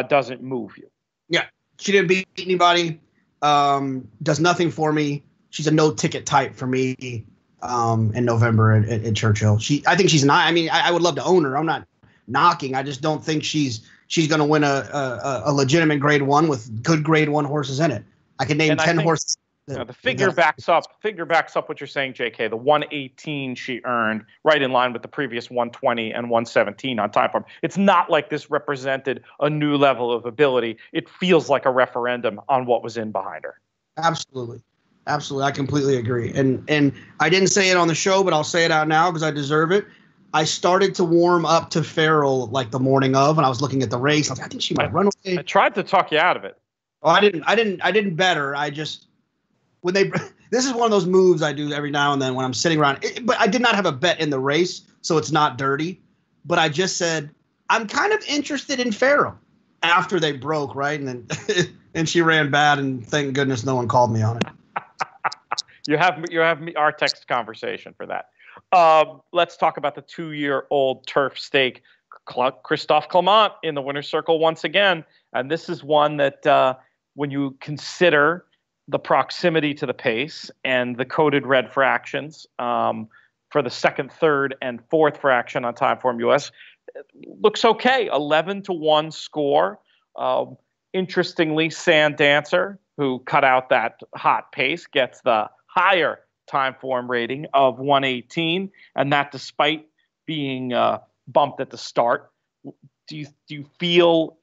doesn't move you? Yeah, she didn't beat anybody. Does nothing for me. She's a no-ticket type for me in November at Churchill. I think she's not. I mean, I would love to own her. I'm not knocking. I just don't think she's going to win a legitimate grade 1 with good grade 1 horses in it. I can name 10 horses. The figure backs up what you're saying, JK. The 118 she earned, right in line with the previous 120 and 117 on time form. It's not like this represented a new level of ability. It feels like a referendum on what was in behind her. Absolutely. I completely agree. And I didn't say it on the show, but I'll say it out now because I deserve it. I started to warm up to Farrell like the morning of, and I was looking at the race. I was like, I think she might run away. I tried to talk you out of it. Oh, I didn't bet her. I just this is one of those moves I do every now and then when I'm sitting around. But I did not have a bet in the race, so it's not dirty. But I just said I'm kind of interested in Farrell after they broke, right? And then and she ran bad, and thank goodness no one called me on it. You have our text conversation for that. Let's talk about the 2-year-old turf stake. Christophe Clement in the winner's circle once again, and this is one that when you consider the proximity to the pace and the coded red fractions for the second, third, and fourth fraction on Timeform US, looks okay. 11-1 score. Interestingly, Sand Dancer, who cut out that hot pace, gets the higher Timeform rating of 118, and that despite being bumped at the start. Do you feel?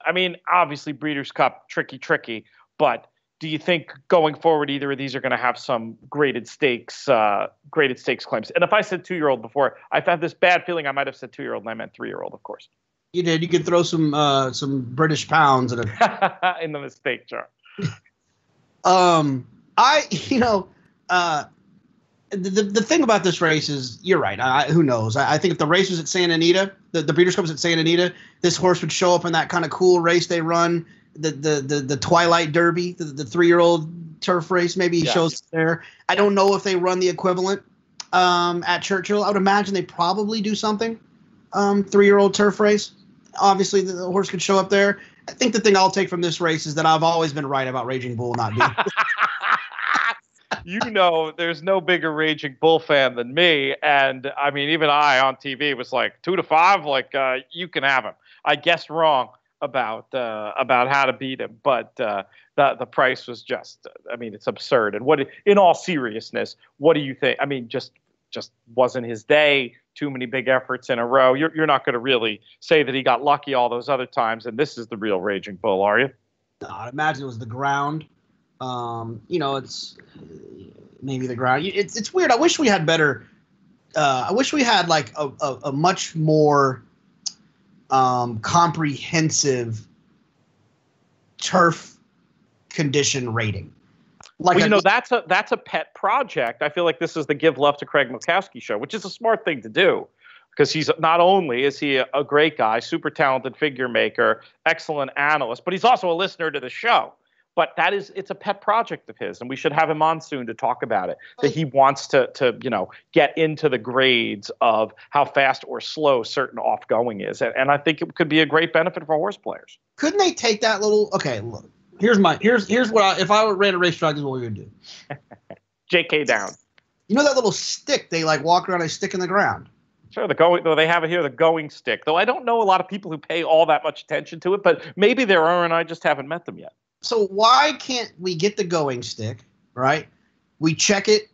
I mean, obviously, Breeders' Cup tricky, but do you think going forward either of these are going to have some graded stakes claims? And if I said 2-year-old before, I've had this bad feeling I might have said 2-year-old and I meant 3-year-old, of course. You did. You could throw some British pounds in in the mistake jar. The thing about this race is, you're right. Who knows? I think if the race was at Santa Anita, the Breeders' Cup was at Santa Anita, this horse would show up in that kind of cool race they run, the Twilight Derby, the 3-year-old turf race. Maybe he shows there. I don't know if they run the equivalent at Churchill. I would imagine they probably do something 3-year-old turf race. Obviously, the horse could show up there. I think the thing I'll take from this race is that I've always been right about Raging Bull not being. There's no bigger Raging Bull fan than me. And I mean, even I on TV was like 2-5, like you can have him. I guessed wrong about how to beat him, but the price was just, I mean, it's absurd. And in all seriousness, what do you think? I mean, just wasn't his day. Too many big efforts in a row. You're not going to really say that he got lucky all those other times, and this is the real Raging Bull, are you? No, I imagine it was the ground. It's maybe the ground. It's weird. I wish we had better. I wish we had like a much more comprehensive turf condition rating. That's a pet project. I feel like this is the Give Love to Craig Murkowski show, which is a smart thing to do because he's not only is he a great guy, super talented figure maker, excellent analyst, but he's also a listener to the show. But it's a pet project of his, and we should have him on soon to talk about it. That he wants to get into the grades of how fast or slow certain off-going is, and I think it could be a great benefit for horse players. Couldn't they take that little? Okay, look. Here's what if I ran a racetrack, this is what we would do. JK down. You know that little stick they like walk around, they stick in the ground. Sure, they have it here, the going stick. Though I don't know a lot of people who pay all that much attention to it, but maybe there are, and I just haven't met them yet. So why can't we get the going stick, right? We check it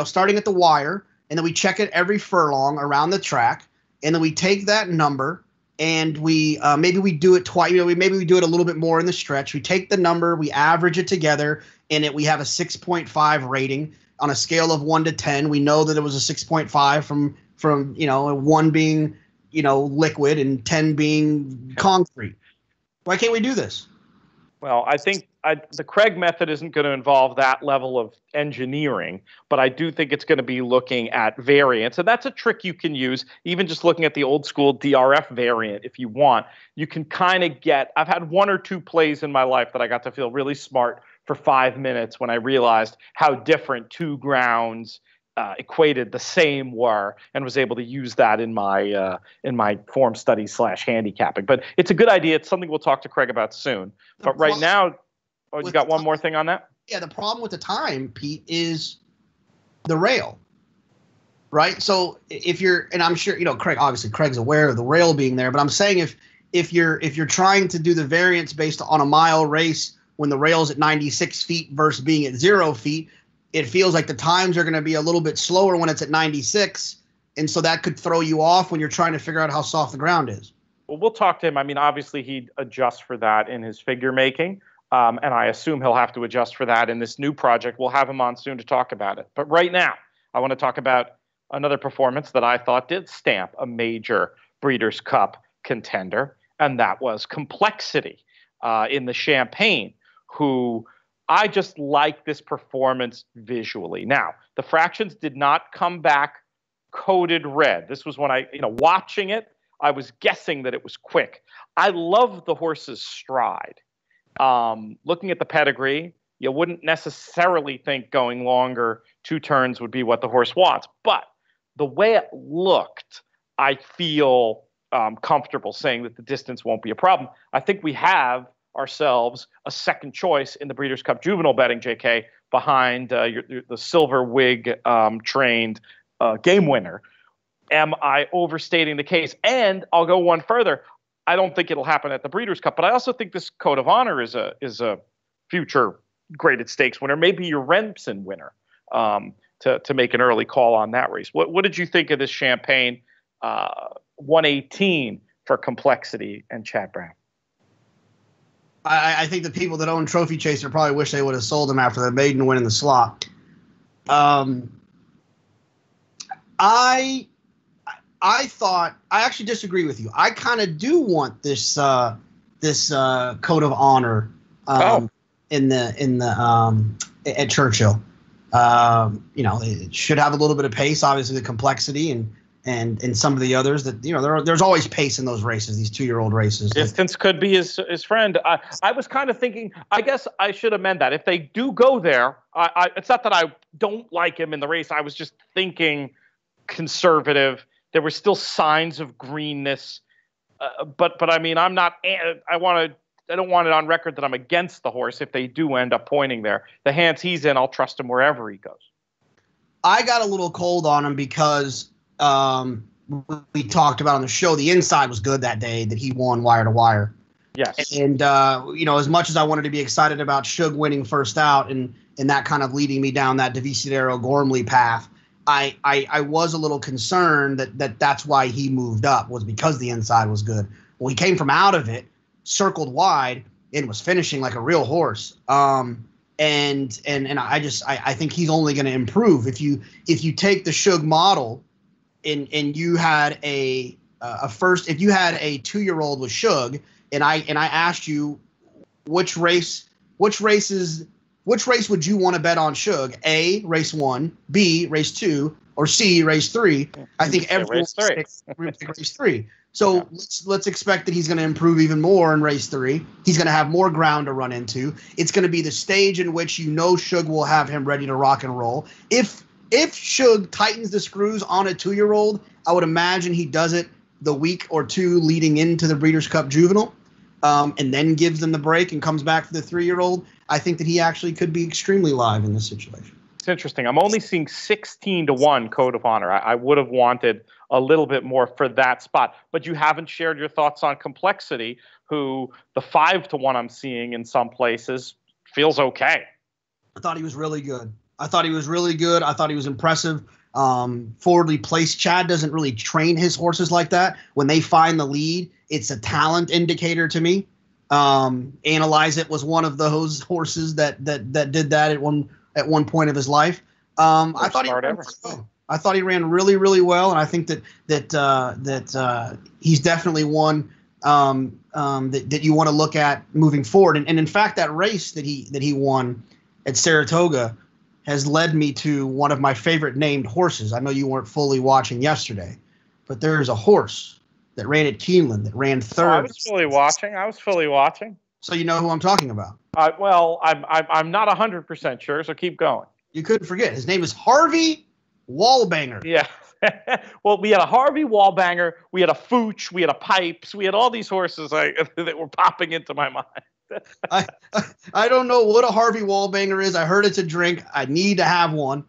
starting at the wire, and then we check it every furlong around the track, and then we take that number. And we maybe we do it twice. Maybe we do it a little bit more in the stretch. We take the number, we average it together, and we have a 6.5 rating on a scale of 1 to 10. We know that it was a 6.5 from 1 being liquid and 10 being concrete. Why can't we do this? Well, I think the Craig method isn't going to involve that level of engineering, but I do think it's going to be looking at variants. And that's a trick you can use, even just looking at the old school DRF variant if you want. You can kind of get – I've had one or two plays in my life that I got to feel really smart for 5 minutes when I realized how different two grounds equated the same were, and was able to use that in my form study / handicapping. But it's a good idea. It's something we'll talk to Craig about soon. But right now, you got one more thing on that? Yeah, the problem with the time, Pete, is the rail, right? So if you're, and I'm sure, Craig, obviously Craig's aware of the rail being there, but I'm saying if you're trying to do the variance based on a mile race when the rail's at 96 feet versus being at 0 feet, it feels like the times are going to be a little bit slower when it's at 96. And so that could throw you off when you're trying to figure out how soft the ground is. Well, we'll talk to him. I mean, obviously he'd adjust for that in his figure making. And I assume he'll have to adjust for that in this new project. We'll have him on soon to talk about it. But right now, I want to talk about another performance that I thought did stamp a major Breeders' Cup contender, and that was Complexity in the Champagne, who I just like this performance visually. Now, the fractions did not come back coded red. This was when watching it, I was guessing that it was quick. I love the horse's stride. Looking at the pedigree, you wouldn't necessarily think going longer 2 turns would be what the horse wants. But the way it looked, I feel comfortable saying that the distance won't be a problem. I think we have ourselves a second choice in the Breeders' Cup juvenile betting, JK, behind the silver wig trained game winner. Am I overstating the case? And I'll go one further. I don't think it'll happen at the Breeders' Cup, but I also think this Code of Honor is a future graded stakes winner, maybe your Remsen winner, to make an early call on that race. What did you think of this Champagne 118 for Complexity and Chad Brown? I think the people that own Trophy Chaser probably wish they would have sold him after the maiden win in the slot. I thought I actually disagree with you. I kind of do want this Code of Honor at Churchill. It should have a little bit of pace. Obviously, the Complexity and some of the others that there's always pace in those races. These 2-year-old races. Distance could be his friend. I was kind of thinking. I guess I should amend that. If they do go there, it's not that I don't like him in the race. I was just thinking conservative. There were still signs of greenness, but I mean, I'm not. I don't want it on record that I'm against the horse if they do end up pointing there. The hands he's in, I'll trust him wherever he goes. I got a little cold on him because we talked about on the show, the inside was good that day that he won wire to wire. Yes. And, as much as I wanted to be excited about Shug winning first out and that kind of leading me down that Devisidero Gormley path, I was a little concerned that's why he moved up, was because the inside was good. Well, he came from out of it, circled wide, and was finishing like a real horse. And I think he's only going to improve. If you take the Shug model and you had if you had a 2-year-old with Shug, and I asked you which race would you want to bet on Shug? A, race 1, B, race 2, or C, race 3. I think everyone would pick race 3. So yeah. Let's expect that he's going to improve even more in race 3. He's going to have more ground to run into. It's going to be the stage in which Shug will have him ready to rock and roll. If Shug tightens the screws on a 2-year-old, I would imagine he does it the week or 2 leading into the Breeders' Cup Juvenile, and then gives them the break and comes back for the 3-year-old. I think that he actually could be extremely live in this situation. It's interesting. I'm only seeing 16-1 Code of Honor. I would have wanted a little bit more for that spot. But you haven't shared your thoughts on Complexity, who the 5-1 I'm seeing in some places feels okay. I thought he was really good. I thought he was impressive. Forwardly placed. Chad doesn't really train his horses like that. When they find the lead, it's a talent indicator to me. Analyze It was one of those horses that did that at one point of his life. I thought he ran really, really well, and I think that he's definitely one that you want to look at moving forward. And in fact, that race that he won at Saratoga has led me to one of my favorite named horses. I know you weren't fully watching yesterday, but there is a horse that ran at Keeneland that ran third. I was fully watching. So you know who I'm talking about. Well, I'm not 100% sure, so keep going. You couldn't forget. His name is Harvey Wallbanger. Yeah. Well, we had a Harvey Wallbanger, we had a Fooch, we had a Pipes, we had all these horses that were popping into my mind. I don't know what a Harvey Wallbanger is. I heard it's a drink. I need to have one.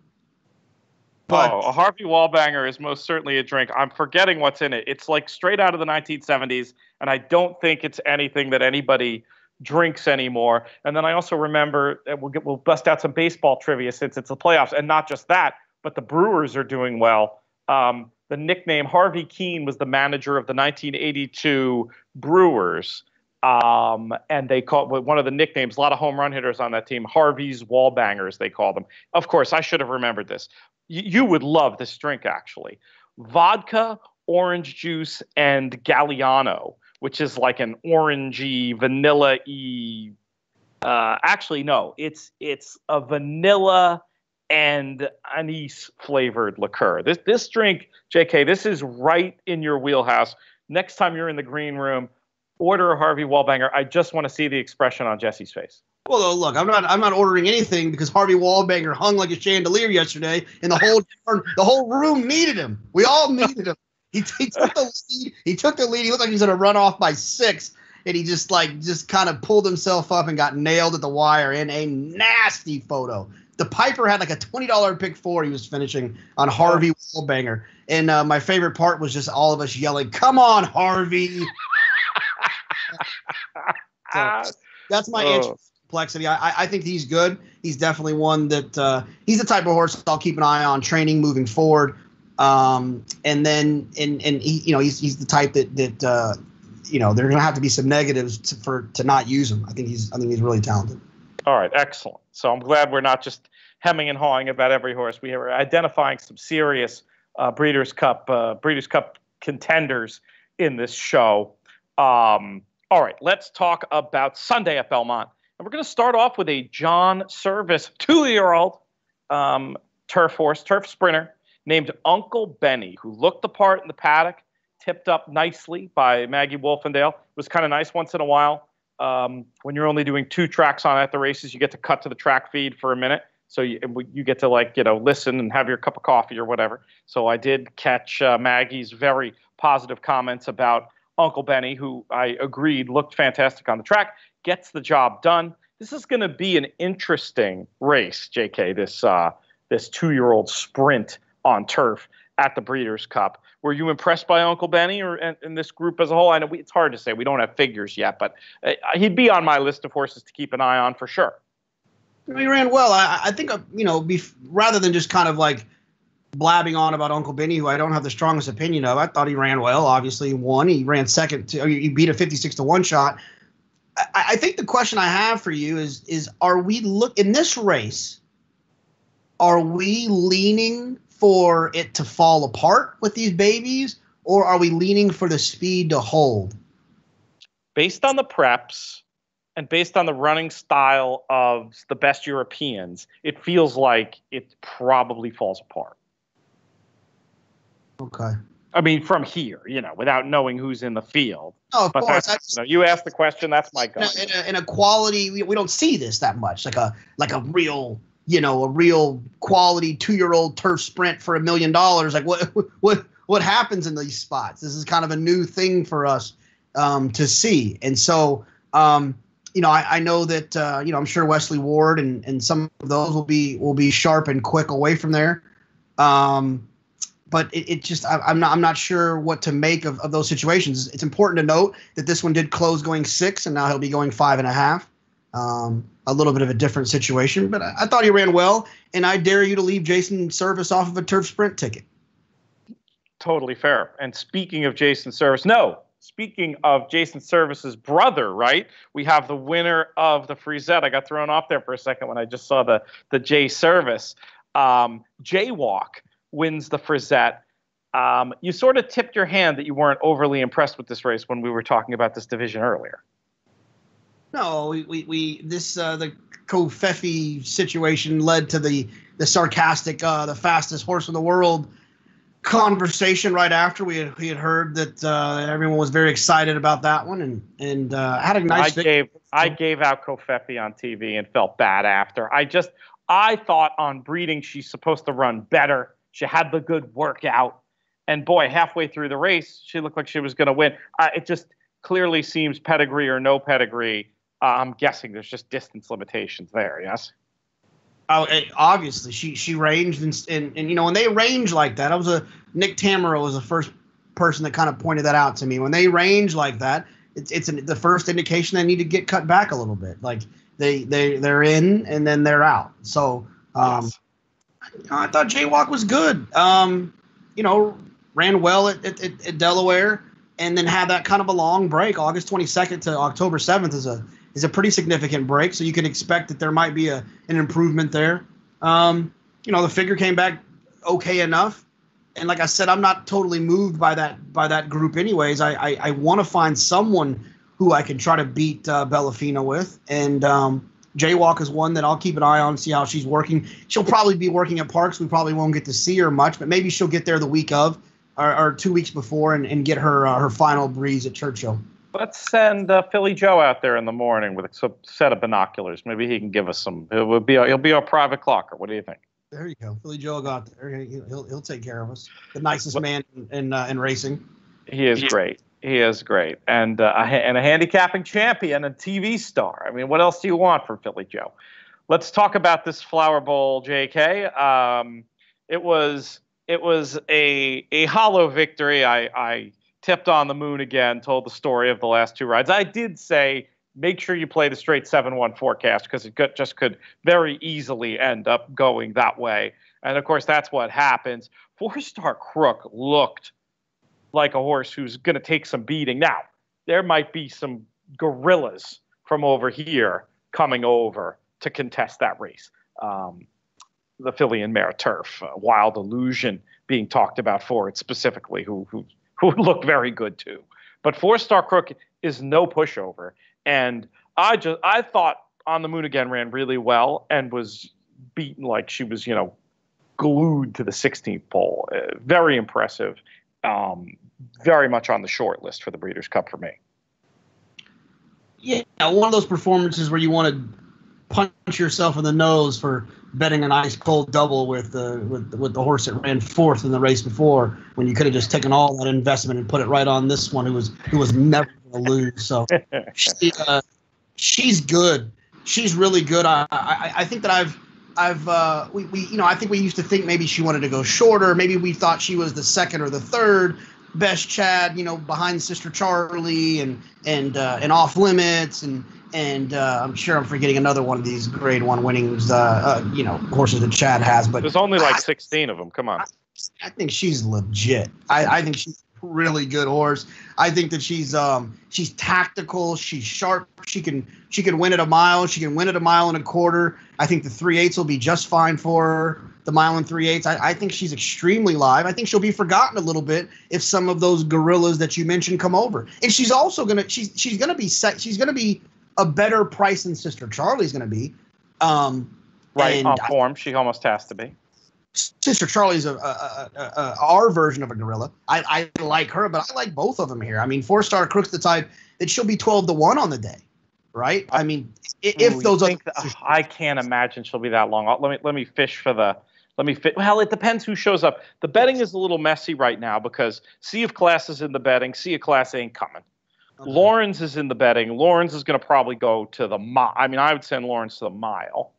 But a Harvey Wallbanger is most certainly a drink. I'm forgetting what's in it. It's like straight out of the 1970s, and I don't think it's anything that anybody drinks anymore. And then I also remember we'll bust out some baseball trivia since it's the playoffs, and not just that, but the Brewers are doing well. The nickname Harvey Keene was the manager of the 1982 Brewers. And they call one of the nicknames, a lot of home run hitters on that team, Harvey's Wallbangers, they call them. Of course, I should have remembered this. You would love this drink, actually. Vodka, orange juice, and Galliano, which is like an orangey, vanilla-y. Actually, no, it's a vanilla and anise flavored liqueur. This drink, JK, this is right in your wheelhouse. Next time you're in the green room, order a Harvey Wallbanger. I just want to see the expression on Jesse's face. Well, look, I'm not ordering anything because Harvey Wallbanger hung like a chandelier yesterday, and the whole room needed him. We all needed him. He took the lead. He took the lead. He looked like he was going to run off by 6, and he just kind of pulled himself up and got nailed at the wire in a nasty photo. The Piper had like a $20 pick 4 he was finishing on Harvey Wallbanger, and my favorite part was just all of us yelling, "Come on, Harvey!" So, that's my answer. Complexity. I think he's good. He's definitely one that he's the type of horse I'll keep an eye on training moving forward. And then he, he's the type that there are going to have to be some negatives to not use him. I think he's really talented. All right, excellent. So I'm glad we're not just hemming and hawing about every horse. We are identifying some serious Breeders' Cup contenders in this show. All right, let's talk about Sunday at Belmont. And we're going to start off with a John Service 2-year-old turf sprinter named Uncle Benny, who looked the part in the paddock, tipped up nicely by Maggie Wolfendale. It was kind of nice once in a while. When you're only doing 2 tracks on at the races, you get to cut to the track feed for a minute. So you get to listen and have your cup of coffee or whatever. So I did catch Maggie's very positive comments about Uncle Benny, who I agreed looked fantastic on the track, gets the job done. This is going to be an interesting race, JK, this 2-year-old sprint on turf at the Breeders' Cup. Were you impressed by Uncle Benny or in this group as a whole? I know it's hard to say. We don't have figures yet, but he'd be on my list of horses to keep an eye on for sure. He ran well. I think, rather than just kind of like blabbing on about Uncle Benny, who I don't have the strongest opinion of, I thought he ran well. Obviously, he won. He ran second. He beat a 56-1 shot. I think the question I have for you is are we in this race? Are we leaning for it to fall apart with these babies, or are we leaning for the speed to hold? Based on the preps and based on the running style of the best Europeans, it feels like it probably falls apart. Okay. I mean, from here, without knowing who's in the field. Oh, of course. You asked the question. That's my gut. In a quality, we don't see this that much. Like a real, a real quality 2-year-old turf sprint for $1 million. Like what happens in these spots? This is kind of a new thing for us to see. And so, I know that I'm sure Wesley Ward and some of those will be sharp and quick away from there. But it just I'm not sure what to make of those situations. It's important to note that this one did close going 6, and now he'll be going 5.5. A little bit of a different situation, but I thought he ran well, and I dare you to leave Jason Service off of a turf sprint ticket. Totally fair. And speaking of Jason Service's brother, right? We have the winner of the Frisette. I got thrown off there for a second when I just saw the J Service. Jaywalk wins the Frisette. You sort of tipped your hand that you weren't overly impressed with this race when we were talking about this division earlier. No, the Kofefi situation led to the sarcastic, the fastest horse in the world conversation right after we had heard that everyone was very excited about that one and had a nice. I gave out Kofefi on TV and felt bad after. I thought on breeding she's supposed to run better. She had the good workout, and boy, halfway through the race she looked like she was going to win. It just clearly seems pedigree or no pedigree. I'm guessing there's just distance limitations there. Yes. Oh, obviously she ranged and when they range like that, Nick Tamero was the first person that kind of pointed that out to me. When they range like that, it's the first indication they need to get cut back a little bit. Like they're in and then they're out. So yes. I thought Jaywalk was good. Ran well at Delaware and then had that kind of a long break. August 22nd to October 7th is a pretty significant break, so you can expect that there might be an improvement there. The figure came back okay enough, and like I said, I'm not totally moved by that group. Anyways, I want to find someone who I can try to beat Bellafina with, and Jaywalk is one that I'll keep an eye on, see how she's working. She'll probably be working at Parks. We probably won't get to see her much, but maybe she'll get there the week of or 2 weeks before and get her final breeze at Churchill. Let's send Philly Joe out there in the morning with a set of binoculars. Maybe he can give us some. He'll be our private clocker. What do you think? There you go. Philly Joe got there. He'll take care of us. The nicest man in racing. He is great. He is great, and a handicapping champion, a TV star. I mean, what else do you want from Philly Joe? Let's talk about this Flower Bowl, JK. It was a hollow victory. I tipped on the moon again, told the story of the last two rides. I did say, make sure you play the straight 7-1 forecast because it just could very easily end up going that way. And, of course, that's what happens. 4-Star Crook looked like a horse who's going to take some beating. Now, there might be some gorillas from over here coming over to contest that race. The filly and mare turf, Wild Illusion being talked about for it specifically, who look very good too. But 4-Star Crook is no pushover. And I thought On the Moon Again ran really well and was beaten like she was, glued to the 16th pole. Very impressive. Very much on the short list for the Breeders' Cup for me. Yeah, one of those performances where you want to punch yourself in the nose for betting an ice cold double with the horse that ran fourth in the race before, when you could have just taken all that investment and put it right on this one who was never going to lose. So she's good. She's really good. I think that I think we used to think maybe she wanted to go shorter. Maybe we thought she was the second or the third best Chad, behind Sister Charlie and Off Limits and I'm sure I'm forgetting another one of these Grade 1 winnings, horses that Chad has. But there's only like 16 of them. Come on. I think she's legit. I think she's a really good horse. I think that she's tactical. She's sharp. She can win at a mile. She can win at a mile and a quarter. I think the 3/8 will be just fine for her. The mile and 3/8. I think she's extremely live. I think she'll be forgotten a little bit if some of those gorillas that you mentioned come over. And she's also she's gonna be a better price than Sister Charlie's going to be. Right, on form, she almost has to be. Sister Charlie's our version of a gorilla. I like her, but I like both of them here. I mean, 4-Star Crook's the type that she'll be 12-1 on the day, right? I mean, if those I can't imagine she'll be that long. Let me fish for the. Well, it depends who shows up. The betting is a little messy right now because Sea of Class is in the betting. Sea of Class ain't coming. Okay. Lawrence is in the betting. Lawrence is going to probably go to the mile. I mean, I would send Lawrence to the mile.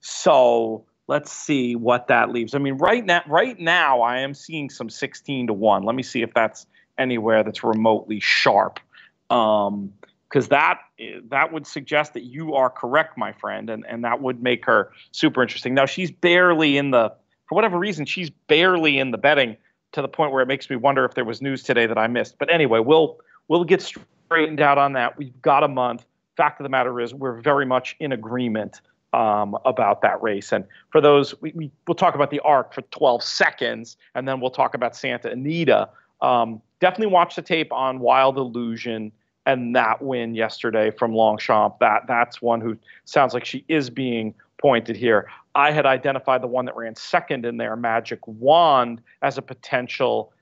So let's see what that leaves. I mean, right now, I am seeing some 16-1. Let me see if that's anywhere that's remotely sharp, because that would suggest that you are correct, my friend, and that would make her super interesting. Now, she's barely for whatever reason, she's barely in the betting to the point where it makes me wonder if there was news today that I missed. But anyway, we'll get straightened out on that. We've got a month. Fact of the matter is, we're very much in agreement about that race. And for those, we'll talk about the ARC for 12 seconds, and then we'll talk about Santa Anita. Definitely watch the tape on Wild Illusion and that win yesterday from Longchamp. That's one who sounds like she is being pointed here. I had identified the one that ran second in there, Magic Wand, as a potential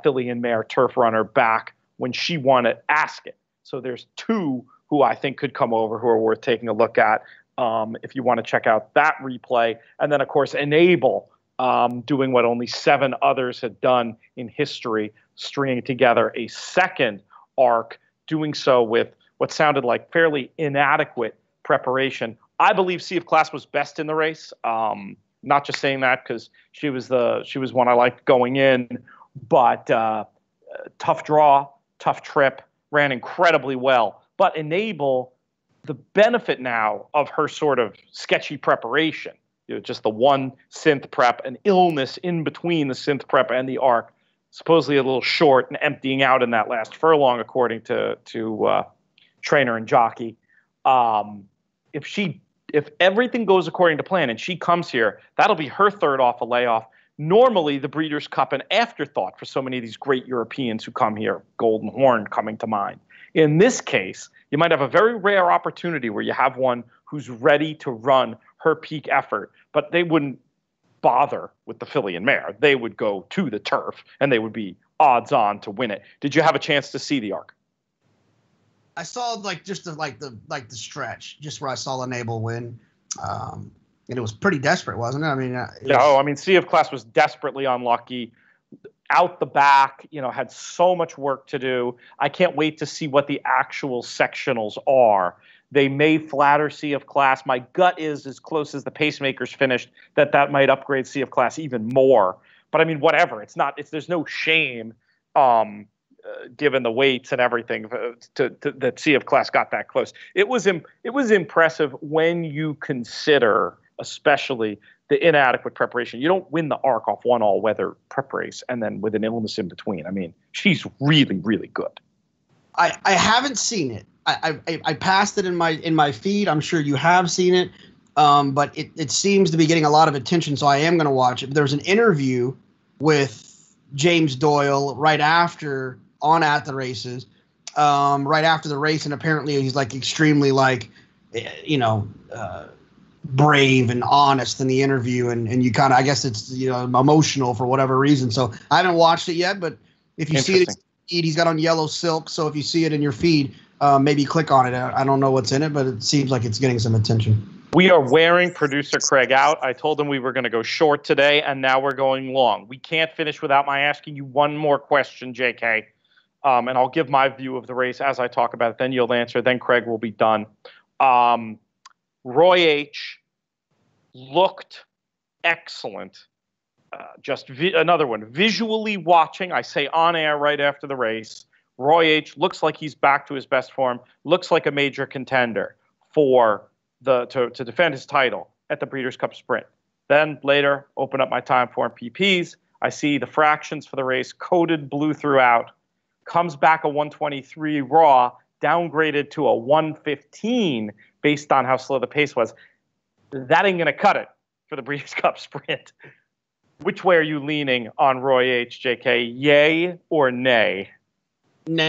filly and mare turf runner back when she won at Ascot. So there's two who I think could come over who are worth taking a look at if you want to check out that replay. And then, of course, Enable, doing what only 7 others had done in history, stringing together a second ARC, doing so with what sounded like fairly inadequate preparation. I believe Sea of Class was best in the race. Not just saying that because she was one I liked going in, but tough draw, tough trip, ran incredibly well. But Enable, the benefit now of her sort of sketchy preparation, just the one synth prep, an illness in between the synth prep and the ARC, supposedly a little short and emptying out in that last furlong, according to trainer and jockey. If everything goes according to plan and she comes here, that'll be her third off a layoff. Normally, the Breeders' Cup, an afterthought for so many of these great Europeans who come here, Golden Horn coming to mind. In this case, you might have a very rare opportunity where you have one who's ready to run her peak effort, but they wouldn't bother with the filly and mare. They would go to the turf, and they would be odds on to win it. Did you have a chance to see the ARC? I saw the stretch, just where I saw Enable win, and it was pretty desperate, wasn't it? I mean, Sea of Class was desperately unlucky. Out the back, had so much work to do. I can't wait to see what the actual sectionals are. They may flatter Sea of Class. My gut is, as close as the pacemakers finished, that might upgrade Sea of Class even more. But I mean, whatever. There's no shame, given the weights and everything, that Sea of Class got that close. It was impressive when you consider, especially, the inadequate preparation. You don't win the ARC off one all-weather prep race and then with an illness in between. I mean, she's really, really good. I haven't seen it. I passed it in my feed. I'm sure you have seen it, but it seems to be getting a lot of attention, so I am going to watch it. There was an interview with James Doyle right after At the Races, right after the race, and apparently he's extremely brave and honest in the interview, and you kind of, I guess it's emotional for whatever reason. So I haven't watched it yet, but if you see it, he's got on yellow silk. So if you see it in your feed, maybe click on it. I don't know what's in it, but it seems like it's getting some attention. We are wearing producer Craig out. I told him we were going to go short today, and now we're going long. We can't finish without my asking you one more question, JK, and I'll give my view of the race as I talk about it. Then you'll answer. Then Craig will be done. Roy H. looked excellent. Another one. Visually watching, I say on air right after the race, Roy H. looks like he's back to his best form, looks like a major contender for to defend his title at the Breeders' Cup Sprint. Then later, open up my time form PPs. I see the fractions for the race, coded blue throughout, comes back a 123 raw, downgraded to a 115 based on how slow the pace was. That ain't going to cut it for the Breeders' Cup Sprint. Which way are you leaning on Roy H., JK? Yay or nay? Nay.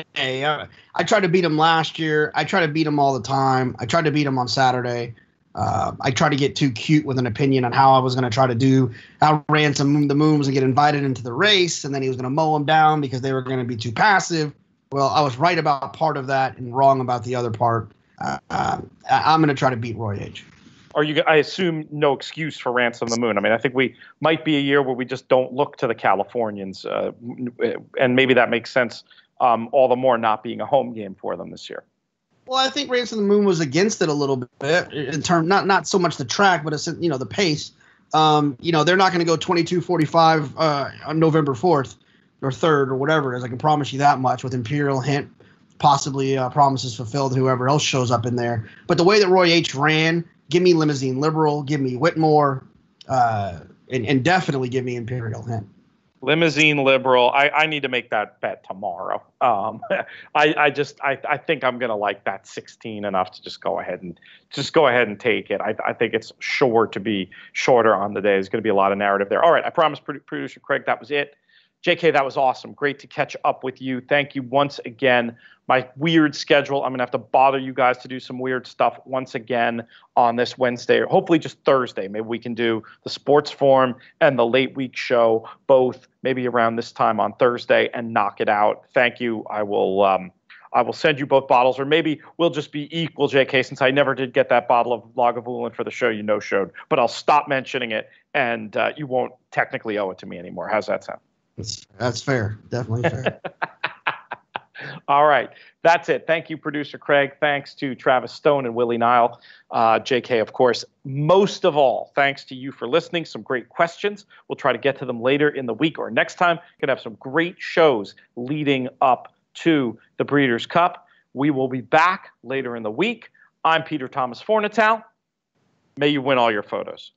I tried to beat him last year. I try to beat him all the time. I tried to beat him on Saturday. I tried to get too cute with an opinion on how I was going to try to do. I ran the Moon was going to get invited into the race, and then he was going to mow him down because they were going to be too passive. Well, I was right about part of that and wrong about the other part. I'm going to try to beat Roy H. I assume no excuse for Ransom the Moon. I mean, I think we might be a year where we just don't look to the Californians, and maybe that makes sense all the more not being a home game for them this year. Well, I think Ransom the Moon was against it a little bit in terms, not so much the track, but it's, the pace. They're not going to go 22:45 on November 4th or 3rd or whatever it is. I can promise you that much with Imperial Hint, possibly promises fulfilled, whoever else shows up in there. But the way that Roy H. ran, give me Limousine Liberal, give me Whitmore, and definitely give me Imperial Hint. Limousine liberal. I need to make that bet tomorrow. I think I'm gonna like that 16 enough to just go ahead and take it. I think it's sure to be shorter on the day. There's gonna be a lot of narrative there. All right, I promised producer Craig that was it. JK, that was awesome. Great to catch up with you. Thank you once again. My weird schedule, I'm going to have to bother you guys to do some weird stuff once again on this Wednesday, or hopefully just Thursday. Maybe we can do the Sports Forum and the Late Week Show, both maybe around this time on Thursday, and knock it out. Thank you. I will send you both bottles, or maybe we'll just be equal, JK, since I never did get that bottle of Lagavulin for the show you no-showed. But I'll stop mentioning it, and you won't technically owe it to me anymore. How's that sound? That's fair. Definitely fair. All right. That's it. Thank you, producer Craig. Thanks to Travis Stone and Willie Nile. JK, of course. Most of all, thanks to you for listening. Some great questions. We'll try to get to them later in the week or next time. Going to have some great shows leading up to the Breeders' Cup. We will be back later in the week. I'm Peter Thomas Fornatale. May you win all your photos.